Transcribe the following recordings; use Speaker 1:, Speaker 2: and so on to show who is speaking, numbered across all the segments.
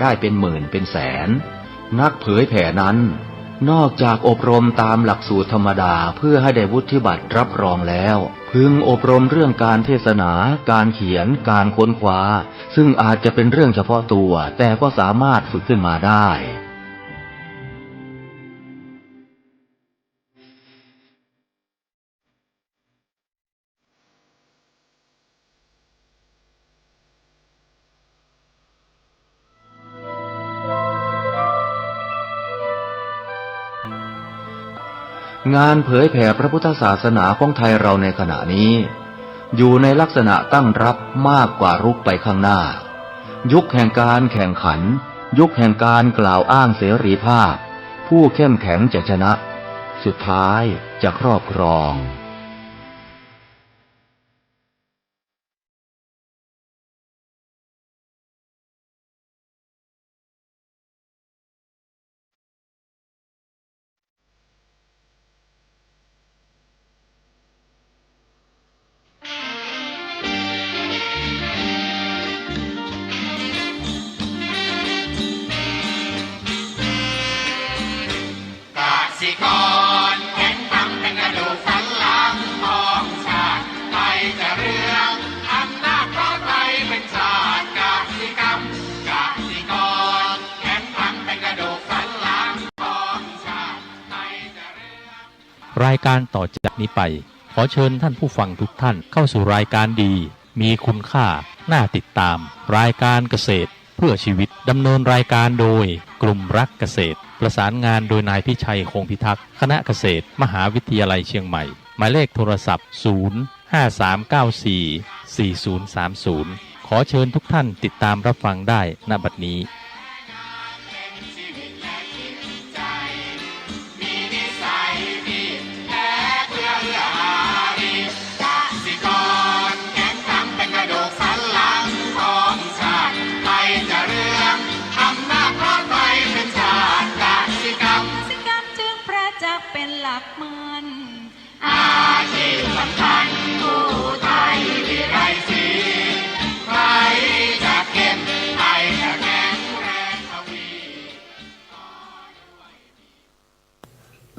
Speaker 1: ได้เป็นหมื่นเป็นแสนนักเผยแผ่นั้นนอกจากอบรมตามหลักสูตรธรรมดาเพื่อให้ได้วุฒิบัตรรับรองแล้วพึงอบรมเรื่องการเทศนาการเขียนการค้นคว้าซึ่งอาจจะเป็นเรื่องเฉพาะตัวแต่ก็สามารถฝึกขึ้นมาได้งานเผยแผ่พระพุทธศาสนาของไทยเราในขณะนี้อยู่ในลักษณะตั้งรับมากกว่ารุกไปข้างหน้ายุคแห่งการแข่งขันยุคแห่งการกล่าวอ้างเสรีภาพผู้เข้มแข็งจะชนะสุดท้ายจะครอบครอง
Speaker 2: สิกรแข็งทำเป็นกระดูกสันหลังของชาติไทยจะเรืองอำนาจเพราะไทยเป็นชาติกสิกรรมกสิกรแข็งทำเป็นกระดูกสันหลังของชาติไทยจะเรือง
Speaker 3: รายการต่อจากนี้ไปขอเชิญท่านผู้ฟังทุกท่านเข้าสู่รายการดีมีคุณค่าน่าติดตามรายการเกษตรเพื่อชีวิตดำเนินรายการโดยกลุ่มรักเกษตรประสานงานโดยนายพิชัยคงพิทักษ์คณะเกษตรมหาวิทยาลัยเชียงใหม่หมายเลขโทรศัพท์053944030ขอเชิญทุกท่านติดตามรับฟังได้ณบัดนี้
Speaker 4: เป็นหลักมัน
Speaker 2: อาชีพสำคัญผู้ไทยที่ไรสีใครจะเก็บไทยจะแข็งแรงทวี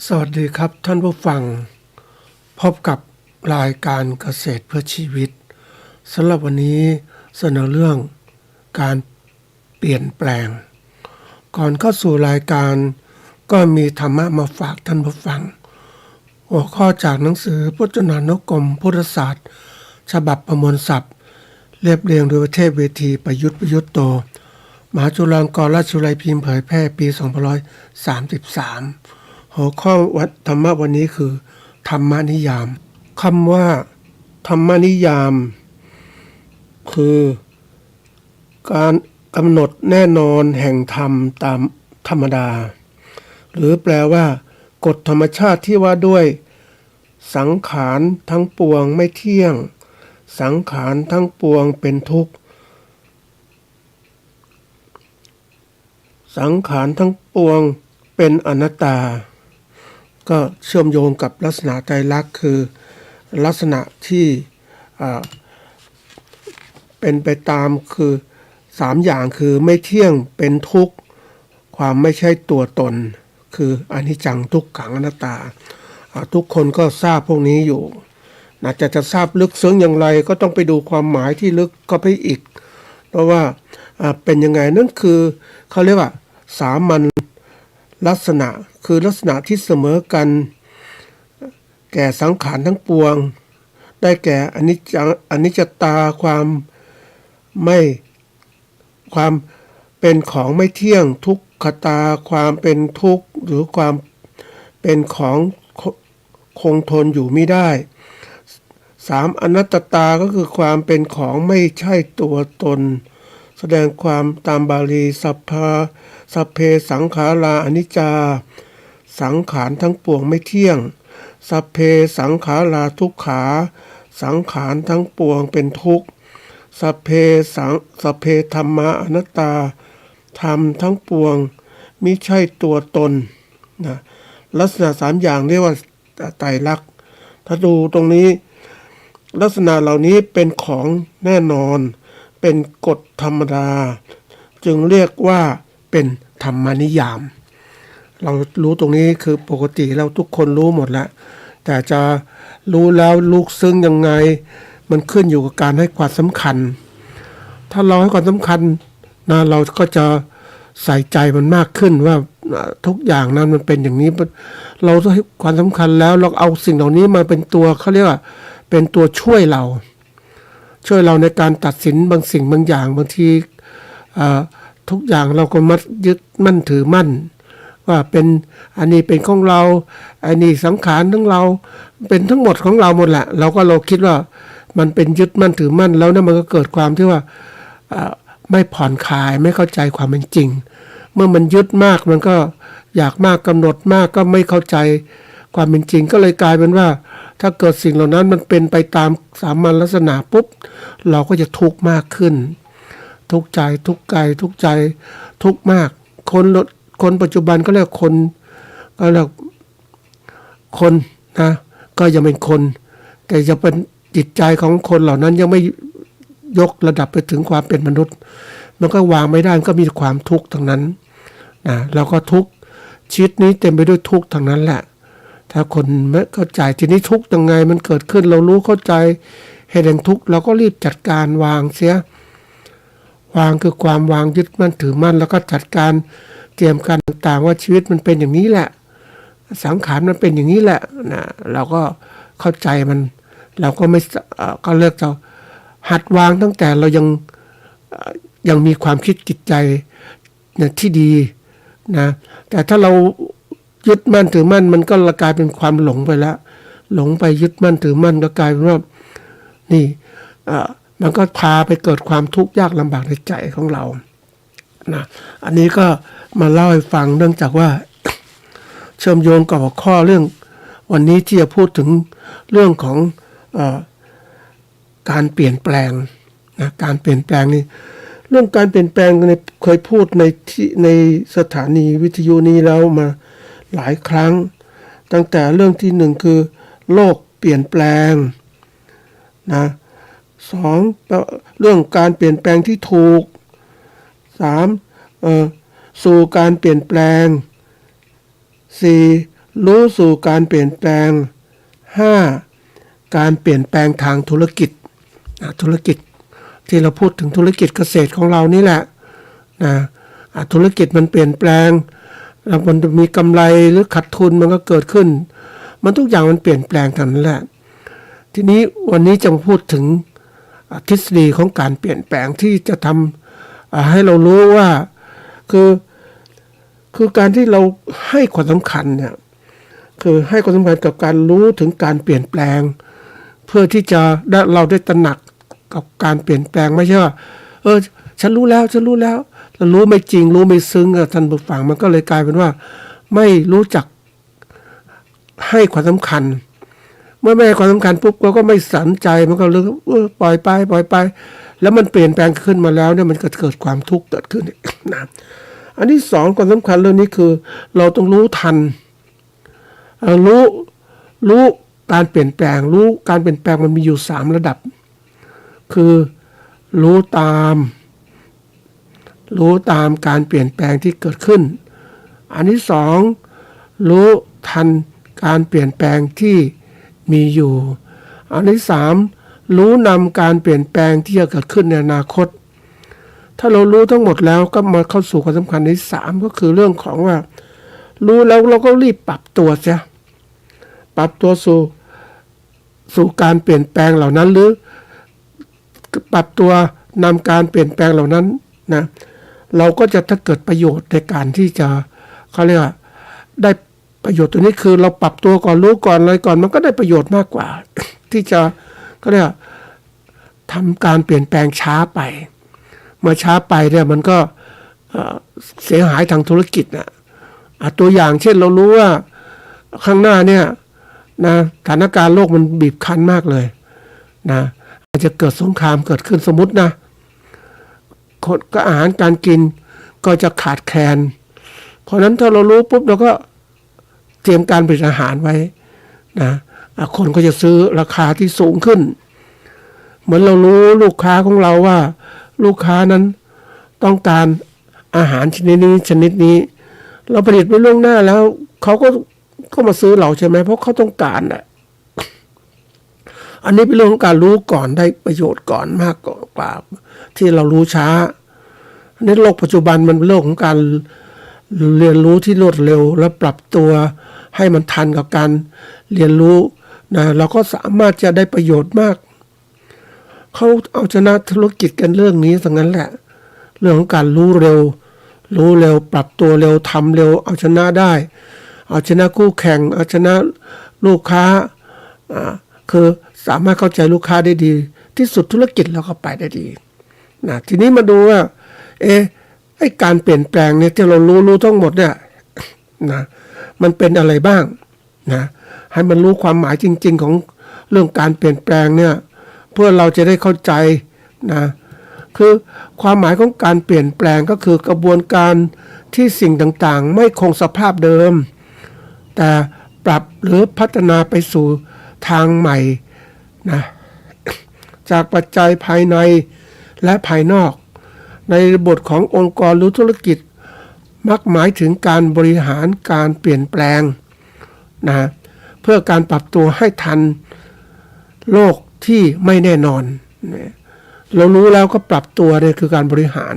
Speaker 5: สวัสดีครับท่านผู้ฟังพบกับรายการเกษตรเพื่อชีวิตสำหรับวันนี้เสนอเรื่องการเปลี่ยนแปลงก่อนเข้าสู่รายการก็มีธรรมะมาฝากท่านผู้ฟังหัวข้อจากหนังสือพจนานุกรมพุทธศาสตร์ฉบับประมวลศัพท์เรียบเรียงโดยเทพเวทีประยุทธ์โตมหาจุฬาลงกรณราชวิทยาลัยพิมพ์เผยแพร่ปี2533หัวข้อวัดธรรมะวันนี้คือธรรมนิยามคำว่าธรรมนิยามคือการกำหนดแน่นอนแห่งธรรมตามธรรมดาหรือแปลว่ากฎธรรมชาติที่ว่าด้วยสังขารทั้งปวงไม่เที่ยงสังขารทั้งปวงเป็นทุกข์สังขารทั้งปวงเป็นอนัตตาก็เชื่อมโยงกับลักษณะไตรลักษณ์คือลักษณะที่เป็นไปตามคือ3อย่างคือไม่เที่ยงเป็นทุกข์ความไม่ใช่ตัวตนคืออนิจจังทุกขังอนัตตาทุกคนก็ทราบพวกนี้อยู่จะทราบลึกซึ้งอย่างไรก็ต้องไปดูความหมายที่ลึกก็ไปอีกเพราะว่าเป็นยังไงนั่นคือเขาเรียกว่าสามัญลักษณะคือลักษณะที่เสมอกันแก่สังขารทั้งปวงได้แก่อนิจจตาความเป็นของไม่เที่ยงทุกขตาความเป็นทุกข์หรือความเป็นของคงทนอยู่ไม่ได้3อนัตตาก็คือความเป็นของไม่ใช่ตัวตนแสดงความตามบาลีสัพเพสังขาราอนิจจาสังขารทั้งปวงไม่เที่ยงสัพเพสังขาราทุกขาสังขารทั้งปวงเป็นทุกข์สัพเพธัมมาอนัตตาธรรมทั้งปวงมิใช่ตัวตนนะลักษณะ3อย่างเรียกว่าไตรลักษณ์ถ้าดูตรงนี้ลักษณะเหล่านี้เป็นของแน่นอนเป็นกฎธรรมดา จึงเรียกว่าเป็นธรรมนิยามเรารู้ตรงนี้คือปกติเราทุกคนรู้หมดแล้วแต่จะรู้แล้วลึกซึ้งยังไงมันขึ้นอยู่กับการให้ความสำคัญถ้าเราให้ความสำคัญนะเราก็จะใส่ใจมันมากขึ้นว่าทุกอย่างนั้นมันเป็นอย่างนี้เราต้องให้ความสำคัญแล้วเราเอาสิ่งเหล่านี้มาเป็นตัวเขาเรียกว่าเป็นตัวช่วยเราในการตัดสินบางสิ่งบางอย่างบางทีทุกอย่างเราก็มัดยึดมั่นถือมั่นว่าเป็นอันนี้เป็นของเราอันนี้สังขารทั้งเราเป็นทั้งหมดของเราหมดแหละเราคิดว่ามันเป็นยึดมั่นถือมั่นแล้วเนี่ยมันก็เกิดความที่ว่าไม่ผ่อนคลายไม่เข้าใจความเป็นจริงเมื่อมันยึดมากมันก็อยากมากกำหนดมากก็ไม่เข้าใจความเป็นจริงก็เลยกลายเป็นว่าถ้าเกิดสิ่งเหล่านั้นมันเป็นไปตามสามัญลักษณะปุ๊บเราก็จะทุกข์มากขึ้นทุกข์ใจทุกข์กายทุกข์ใจทุกข์มากคนปัจจุบันก็เรียกคนก็เรียกคนนะก็ยังเป็นคนแต่จะเป็นจิตใจของคนเหล่านั้นยังไม่ยกระดับไปถึงความเป็นมนุษย์มันก็วางไม่ได้ก็มีความทุกข์ทั้งนั้นนะเราก็ทุกข์ชีวิตนี้เต็มไปด้วยทุกข์ทั้งนั้นแหละถ้าคนไม่เข้าใจทีนี้ทุกข์ยังไงมันเกิดขึ้นเรารู้เข้าใจเหตุแห่งทุกข์เราก็รีบจัดการวางเสียวางคือความวางยึดมั่นถือมั่นแล้วก็จัดการเตรียมการต่างๆว่าชีวิตมันเป็นอย่างนี้แหละสังขารมันเป็นอย่างนี้แหละนะเราก็เข้าใจมันเราก็ไม่ก็เลิกจะหัดวางตั้งแต่เรายังมีความคิดจิตใจเนี่ยที่ดีนะแต่ถ้าเรายึดมั่นถือมั่นมันก็กลายเป็นความหลงไปแล้วหลงไปยึดมั่นถือมั่นก็กลายเป็นว่านี่มันก็พาไปเกิดความทุกข์ยากลำบากในใจของเรานะอันนี้ก็มาเล่าให้ฟังเนื่องจากว่าเชื่อมโยงกับหัวข้อเรื่องวันนี้ที่จะพูดถึงเรื่องของการเปลี่ยนแปลงนะการเปลี่ยนแปลงนี่เรื่องการเปลี่ยนแปลงเคยพูดในสถานีวิทยุนี้แล้วมาหลายครั้งตั้งแต่เรื่องที่หนึ่งคือโลกเปลี่ยนแปลงนะสองเรื่องการเปลี่ยนแปลงที่ถูกสามสู่การเปลี่ยนแปลงสี่รู้สู่การเปลี่ยนแปลงห้าการเปลี่ยนแปลงทางธุรกิจที่เราพูดถึงธุรกิจเกษตรของเรานี่แหละนะธุรกิจมันเปลี่ยนแปลงแล้วมันมีกำไรหรือขาดทุนมันก็เกิดขึ้นมันทุกอย่างมันเปลี่ยนแปลงทั้งนั้นแหละทีนี้วันนี้จะมาพูดถึงทฤษฎีของการเปลี่ยนแปลงที่จะทำให้เรารู้ว่าคือการที่เราให้ความสำคัญเนี่ยคือให้ความสำคัญกับการรู้ถึงการเปลี่ยนแปลงเพื่อที่จะเราได้ตระหนักกับการเปลี่ยนแปลงไม่ใช่ว่าฉันรู้แล้วแล้วรู้ไม่จริงรู้ไม่ซึ้งท่านผู้ฟังมันก็เลยกลายเป็นว่าไม่รู้จักให้ความสำคัญเมื่อไม่ให้ความสำคัญปุ๊บเราก็ไม่สนใจมันก็เลยปล่อยไปแล้วมันเปลี่ยนแปลงขึ้นมาแล้วเนี่ยมันเกิดความทุกข์เกิดขึ้นนะอันที่สองความสำคัญเรื่องนี้คือเราต้องรู้ทันรู้การเปลี่ยนแปลงรู้การเปลี่ยนแปลงมันมีอยู่3ระดับคือรู้ตามการเปลี่ยนแปลงที่เกิดขึ้นอันที่สองรู้ทันการเปลี่ยนแปลงที่มีอยู่อันที่สามรู้นำการเปลี่ยนแปลงที่จะเกิดขึ้นในอนาคตถ้าเรารู้ทั้งหมดแล้วก็มาเข้าสู่ความสำคัญในสามก็คือเรื่องของว่ารู้แล้วเราก็รีบปรับตัวเสียปรับตัวสู่การเปลี่ยนแปลงเหล่านั้นหรือปรับตัวนำการเปลี่ยนแปลงเหล่านั้นนะเราก็จะถ้าเกิดประโยชน์ในการที่จะเขาเรียกว่าได้ประโยชน์ตัวนี้คือเราปรับตัวก่อนรู้ก่อนอะไรก่อนมันก็ได้ประโยชน์มากกว่า ที่จะก็เรียกทำการเปลี่ยนแปลงช้าไปเมื่อช้าไปเนี่ยมันก็เสียหายทางธุรกิจนะตัวอย่างเช่นเรารู้ว่าข้างหน้าเนี่ยนะสถานการณ์โลกมันบีบคั้นมากเลยนะอาจจะเกิดสงครามเกิดขึ้นสมมตินะก็อาหารการกินก็จะขาดแคลนเพราะนั้นถ้าเรารู้ปุ๊บเราก็เตรียมการผลิตอาหารไว้นะคนก็จะซื้อราคาที่สูงขึ้นเหมือนเรารู้ลูกค้าของเราว่าลูกค้านั้นต้องการ อาหารชนิดนี้เราผลิตไว้ล่วงหน้าแล้วเขาก็มาซื้อเราใช่ไหมเพราะเขาต้องการอ่ะอันนี้เป็นเรื่องของการรู้ก่อนได้ประโยชน์ก่อนมากกว่าที่เรารู้ช้าในโลกปัจจุบันมันเป็นโลกของการเรียนรู้ที่รวดเร็วและปรับตัวให้มันทันกับการเรียนรู้นะเราก็สามารถจะได้ประโยชน์มากเขาเอาชนะธุรกิจกันเรื่องนี้ทั้งนั้นแหละเรื่องของการรู้เร็วปรับตัวเร็วทำเร็วเอาชนะได้เอาชนะคู่แข่งเอาชนะลูกค้าคือสามารถเข้าใจลูกค้าได้ดีที่สุดธุรกิจเราก็ไปได้ดีนะทีนี้มาดูว่าไอ้การเปลี่ยนแปลงเนี่ยที่เรารู้ทั้งหมดเนี่ยนะมันเป็นอะไรบ้างนะให้มันรู้ความหมายจริงๆของเรื่องการเปลี่ยนแปลงเนี่ยเพื่อเราจะได้เข้าใจนะคือความหมายของการเปลี่ยนแปลงก็คือกระบวนการที่สิ่งต่างๆไม่คงสภาพเดิมแต่ปรับหรือพัฒนาไปสู่ทางใหม่นะจากปัจจัยภายในและภายนอกในบทขององค์กรหรือธุรกิจมักหมายถึงการบริหารการเปลี่ยนแปลงนะเพื่อการปรับตัวให้ทันโลกที่ไม่แน่นอนเรารู้แล้วก็ปรับตัวเนี่ยคือการบริหาร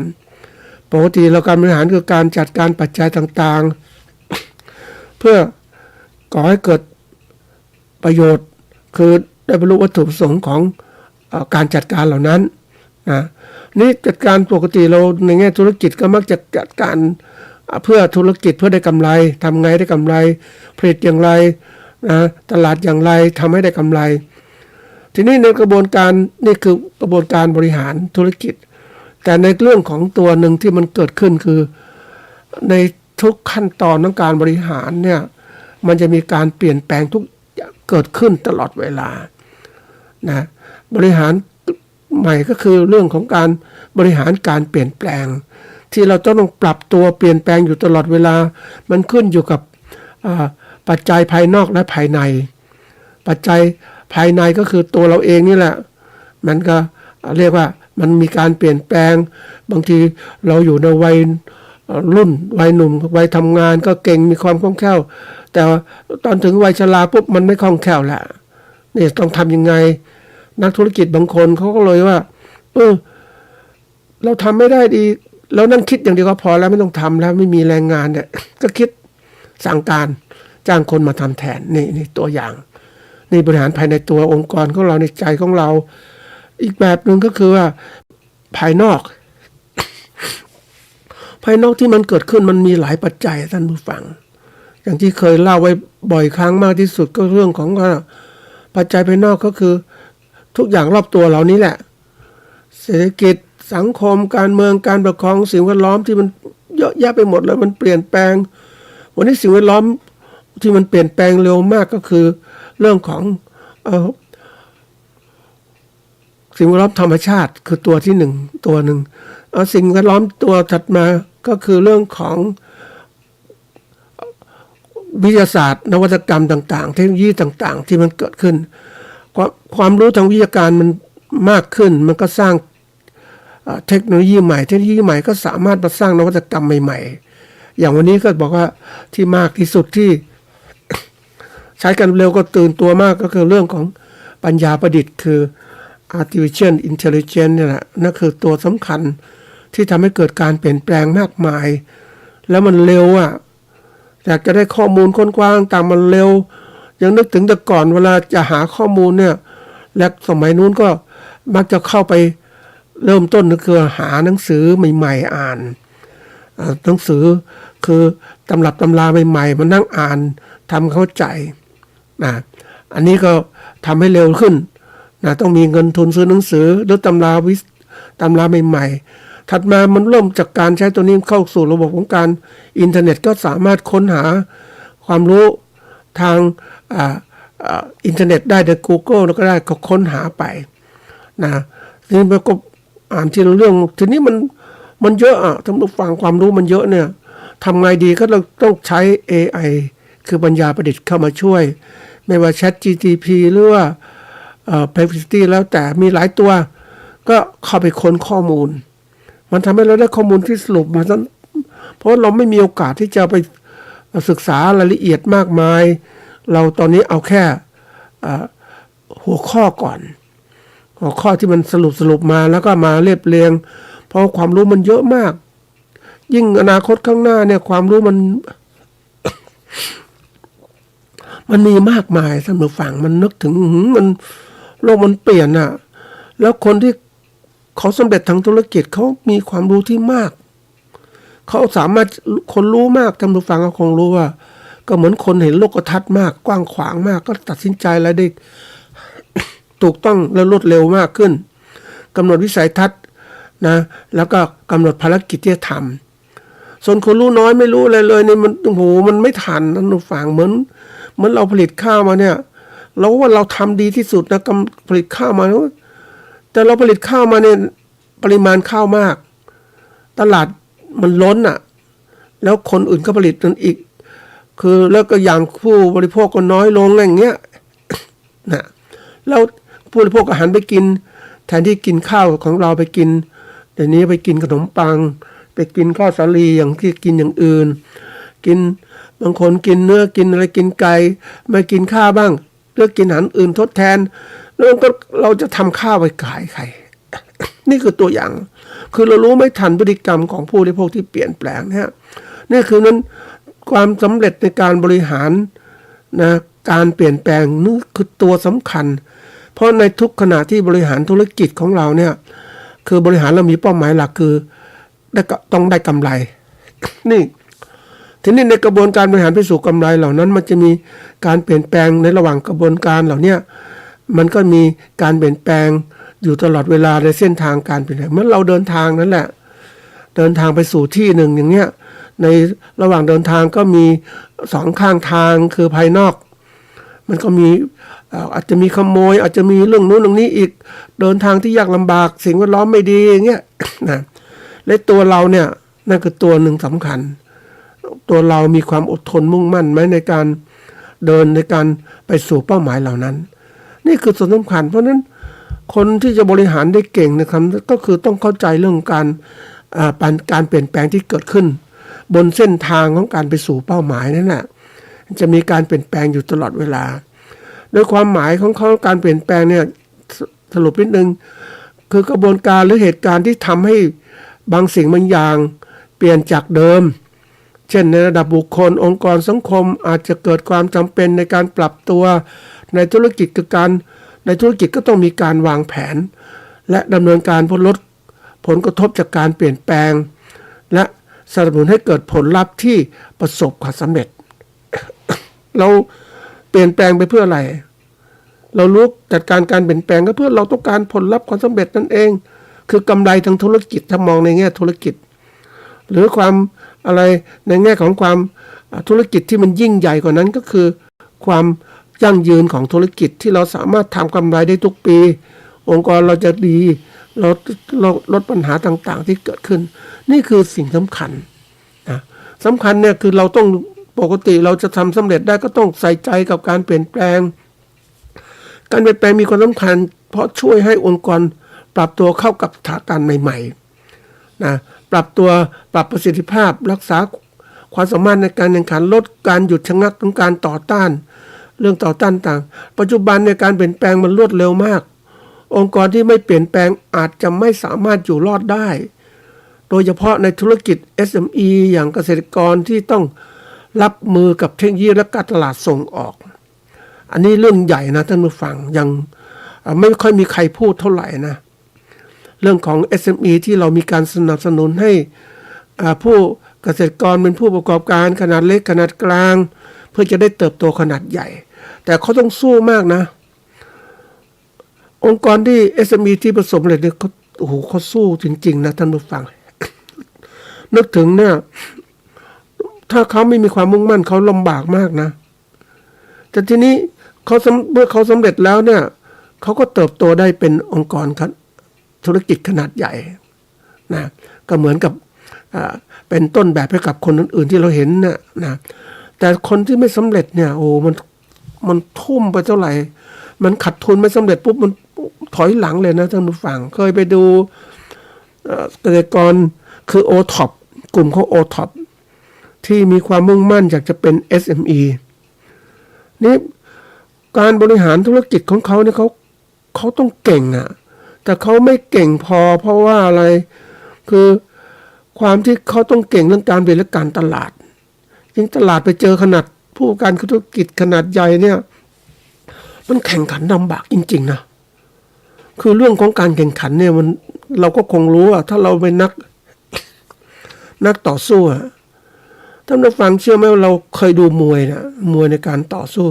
Speaker 5: ปกติเราการบริหารคือการจัดการปัจจัยต่างๆเพื่อก่อให้เกิดประโยชน์คือได้บรรลุวัตถุประสงค์ของการจัดการเหล่านั้นนะนี่จัดการปกติเราในแง่ธุรกิจก็มักจะจัดการเพื่อธุรกิจเพื่อได้กำไรทำไงได้กำไรผลิตอย่างไรนะตลาดอย่างไรทำให้ได้กำไรทีนี้ในกระบวนการนี่คือกระบวนการบริหารธุรกิจแต่ในเรื่องของตัวหนึ่งที่มันเกิดขึ้นคือในทุกขั้นตอนของการบริหารเนี่ยมันจะมีการเปลี่ยนแปลงทุกเกิดขึ้นตลอดเวลานะบริหารใหม่ก็คือเรื่องของการบริหารการเปลี่ยนแปลงที่เราต้องปรับตัวเปลี่ยนแปลงอยู่ตลอดเวลามันขึ้นอยู่กับปัจจัยภายนอกและภายในปัจจัยภายในก็คือตัวเราเองนี่แหละมันก็เรียกว่ามันมีการเปลี่ยนแปลงบางทีเราอยู่ในวัยรุ่นวัยหนุ่มวัยทำงานก็เก่งมีความคล่องแคล่วแต่ตอนถึงวัยชราปุ๊บมันไม่คล่องแคล่วแหละนี่ต้องทำยังไงนักธุรกิจบางคนเขาก็เลยว่าเราทำไม่ได้ดีแล้วนั่งคิดอย่างเดียวก็พอแล้วไม่ต้องทำแล้วไม่มีแรงงานเนี่ยก็คิดสั่งการจ้างคนมาทำแทนนี่ตัวอย่างนี่บริหารภายในตัวองค์กรของเราในใจของเราอีกแบบหนึ่งก็คือว่าภายนอก ภายนอกที่มันเกิดขึ้นมันมีหลายปัจจัยท่านผู้ฟังอย่างที่เคยเล่าไว้บ่อยครั้งมากที่สุดก็เรื่องของปัจจัยภายนอกก็คือทุกอย่างรอบตัวเรานี้แหละเศรษฐกิจสังคมการเมืองการปกครองสิ่งแวดล้อมที่มันเยอะแยะไปหมดแล้วมันเปลี่ยนแปลงวันนี้สิ่งแวดล้อมที่มันเปลี่ยนแปลงเร็วมากก็คือเรื่องของสิ่งแวดล้อมธรรมชาติคือตัวที่หนึ่งสิ่งแวดล้อมตัวถัดมาก็คือเรื่องของวิทยาศาสตร์นวัตกรรมต่างๆเทคโนโลยีต่างๆที่มันเกิดขึ้นความรู้ทางวิทยาการมันมากขึ้นมันก็สร้างเทคโนโลยีใหม่ก็สามารถมาสร้างนวัตกรรมใหม่ๆอย่างวันนี้ก็บอกว่าที่มากที่สุดที่ใช้กันเร็วก็ตื่นตัวมากก็คือเรื่องของปัญญาประดิษฐ์คือ artificial intelligence เนี่ยแหละนั่นคือตัวสำคัญที่ทำให้เกิดการเปลี่ยนแปลงมากมายแล้วมันเร็วอยากจะได้ข้อมูลค้นคว้าต่างมันเร็วยังนึกถึงแต่ก่อนเวลาจะหาข้อมูลเนี่ยและสมัยนู้นก็มักจะเข้าไปเริ่มต้นก็คือหาหนังสือใหม่ๆอ่านหนังสือคือตำรับตำราใหม่ๆมานั่งอ่านทำเข้าใจอันนี้ก็ทำให้เร็วขึ้นต้องมีเงินทุนซื้อหนังสือหรือตำราใหม่ๆถัดมามันเริ่มจากการใช้ตัวนี้เข้าสู่ระบบของการอินเทอร์เน็ตก็สามารถค้นหาความรู้ทางอินเทอร์เน็ตได้ใน Google แล้วก็ได้ก็ค้นหาไปทีนี้มันก็อ่านทีละเรื่องทีนี้มันเยอะท่านผู้ฟังความรู้มันเยอะเนี่ยทำไงดีก็เราต้องใช้ AI คือปัญญาประดิษฐ์เข้ามาช่วยไม่ว่า ChatGPT หรือว่าPerplexity แล้วแต่มีหลายตัวก็เข้าไปค้นข้อมูลมันทำให้เราได้ข้อมูลที่สรุป เพราะเราไม่มีโอกาสที่จะไปศึกษารายละเอียดมากมายเราตอนนี้เอาแค่หัวข้อก่อนหัวข้อที่มันสรุปมาแล้วก็มาเรียบเรียงเพราะความรู้มันเยอะมากยิ่งอนาคตข้างหน้าเนี่ยความรู้มัน มันมีมากมายท่านผู้ฟังมันนึกถึงมันโลกมันเปลี่ยนอ่ะแล้วคนที่เขาสำเร็จทางธุรกิจเขามีความรู้ที่มากเขาสามารถคนรู้มากท่านผู้ฟังก็คงรู้ว่าก็เหมือนคนเห็นโลกทัศน์มากกว้างขวางมากก็ตัดสินใจอะไรได้ ถูกต้องและรวดเร็วมากขึ้นกำหนดวิสัยทัศน์นะแล้วก็กำหนดภารกิจที่จะทำส่วนคนรู้น้อยไม่รู้อะไรเลยนี่มันโอ้โหมันไม่ทันท่านผู้ฟังเหมือนเราผลิตข้าวมาเนี่ยเราว่าเราทำดีที่สุดนะผลิตข้าวมาแต่เราผลิตข้าวมาเนี่ยปริมาณข้าวมากตลาดมันล้นอ่ะแล้วคนอื่นก็ผลิตกันอีกคือแล้วก็อย่างผู้บริโภคก็น้อยลงอะไรอย่างเงี้ยนะแล้วผู้บริโภคก็หันไปกินแทนที่กินข้าวของเราไปกินเดี๋ยวนี้ไปกินขนมปังไปกินข้าวสาลีอย่างที่กินอย่างอื่นกินบางคนกินเนื้อกินอะไรกินไก่ไม่กินข้าวบ้างเลือกกินอาหารอื่นทดแทนแล้วก็เราจะทำข้าวไปขายใคร นี่คือตัวอย่างคือเรารู้ไม่ทันพฤติกรรมของผู้บริโภคที่เปลี่ยนแปลงนะฮะนี่คือนั้นความสำเร็จในการบริหารนะการเปลี่ยนแปลงนี่คือตัวสำคัญเพราะในทุกขณะที่บริหารธุรกิจของเราเนี่ยคือบริหารเรามีเป้าหมายหลักคือต้องได้กำไร นี่ทีนี้ในกระบวนการบริหารไปสู่กำไรเหล่านั้นมันจะมีการเปลี่ยนแปลงในระหว่างกระบวนการเหล่านี้มันก็มีการเปลี่ยนแปลงอยู่ตลอดเวลาในเส้นทางการเปลี่ยนแปลงเมื่อเราเดินทางนั่นแหละเดินทางไปสู่ที่หนึ่งอย่างเงี้ยในระหว่างเดินทางก็มีสองข้างทางคือภายนอกมันก็มีอาจจะมีขโมยอาจจะมีเรื่องนู้นเรื่องนี้อีกเดินทางที่ยากลำบากสิ่งแวดล้อมไม่ดีอย่างเงี้ยนะและตัวเราเนี่ยนั่นคือตัวหนึ่งสำคัญตัวเรามีความอดทนมุ่งมั่นไหมในการเดินในการไปสู่เป้าหมายเหล่านั้นนี่คือส่วนสำคัญเพราะนั้นคนที่จะบริหารได้เก่งนะครับก็คือต้องเข้าใจเรื่องการเปลี่ยนแปลงที่เกิดขึ้นบนเส้นทางของการไปสู่เป้าหมายนั่นแหละจะมีการเปลี่ยนแปลงอยู่ตลอดเวลาโดยความหมายของเขาการเปลี่ยนแปลงเนี่ยสรุปนิดนึงคือกระบวนการหรือเหตุการณ์ที่ทำให้บางสิ่งบางอย่างเปลี่ยนจากเดิมเช่นในระดับบุคคลองค์กรสังคมอาจจะเกิดความจำเป็นในการปรับตัวในธุรกิจในธุรกิจก็ต้องมีการวางแผนและดำเนินการเพื่อลดผลกระทบจากการเปลี่ยนแปลงและสนับสนุนให้เกิดผลลัพธ์ที่ประสบความสำเร็จ เราเปลี่ยนแปลงไปเพื่ออะไรเรารู้จัดการเปลี่ยนแปลงก็เพื่อเราต้องการผลลัพธ์ความสำเร็จนั่นเองคือกำไรทางธุรกิจถ้ามองในแง่ธุรกิจหรือความอะไรในแง่ของความธุรกิจที่มันยิ่งใหญ่กว่านั้นก็คือความยั่งยืนของธุรกิจที่เราสามารถทำกำไรได้ทุกปีองค์กรเราจะดีเราลดปัญหาต่างๆที่เกิดขึ้นนี่คือสิ่งสำคัญนะสำคัญเนี่ยคือเราต้องปกติเราจะทำสำเร็จได้ก็ต้องใส่ใจกับการเปลี่ยนแปลงการเปลี่ยนแปลงมีความสำคัญเพราะช่วยให้องค์กรปรับตัวเข้ากับสถานการณ์ใหม่ๆนะปรับประสิทธิภาพรักษาความสามารถในการแข่งขันลดการหยุดชะงักของการต่อต้านเรื่องต่อต้านต่างปัจจุบันในการเปลี่ยนแปลงมันรวดเร็วมากองค์กรที่ไม่เปลี่ยนแปลงอาจจะไม่สามารถอยู่รอดได้โดยเฉพาะในธุรกิจ SME อย่างเกษตรกรที่ต้องรับมือกับเทคโนโลยีและการตลาดส่งออกอันนี้เรื่องใหญ่นะท่านผู้ฟังยังไม่ค่อยมีใครพูดเท่าไหร่นะเรื่องของ SME ที่เรามีการสนับสนุนให้ผู้เกษตรกรเป็นผู้ประกอบการขนาดเล็กขนาดกลางเพื่อจะได้เติบโตขนาดใหญ่แต่เขาต้องสู้มากนะองค์กรที่ SME ที่ประสบความสำเร็จเนี่ยเขาสู้จริงๆนะท่านผู้ฟัง นึกถึงเนี่ยถ้าเขาไม่มีความมุ่งมั่นเขาลำบากมากนะแต่ทีนี้เมื่อเขาสำเร็จแล้วเนี่ยเขาก็เติบโตได้เป็นองค์กรธุรกิจขนาดใหญ่นะก็เหมือนกับเป็นต้นแบบให้กับคนอื่นๆที่เราเห็นนะแต่คนที่ไม่สำเร็จเนี่ยโอ้มันทุ่มไปเท่าไหร่มันขาดทุนไม่สำเร็จปุ๊บมันถอยหลังเลยนะท่านผู้ฟังเคยไปดูเกษตรกรคือ O-Top กลุ่มเขา O-Top ที่มีความมุ่งมั่นอยากจะเป็น SME นี่การบริหารธุรกิจของเขาเนี่ยเขาต้องเก่งอ่ะแต่เขาไม่เก่งพอเพราะว่าอะไรคือความที่เขาต้องเก่งเรื่องการบริหารและการตลาดยิ่งตลาดไปเจอขนาดผู้ประกอบการธุรกิจขนาดใหญ่เนี่ยมันแข่งขันลำบากจริงๆนะคือเรื่องของการแข่งขันเนี่ยมันเราก็คงรู้อ่ะถ้าเราเป็นนักต่อสู้อ่ะท่านผู้ฟังเชื่อไหมว่าเราเคยดูมวยนะมวยในการต่อสู้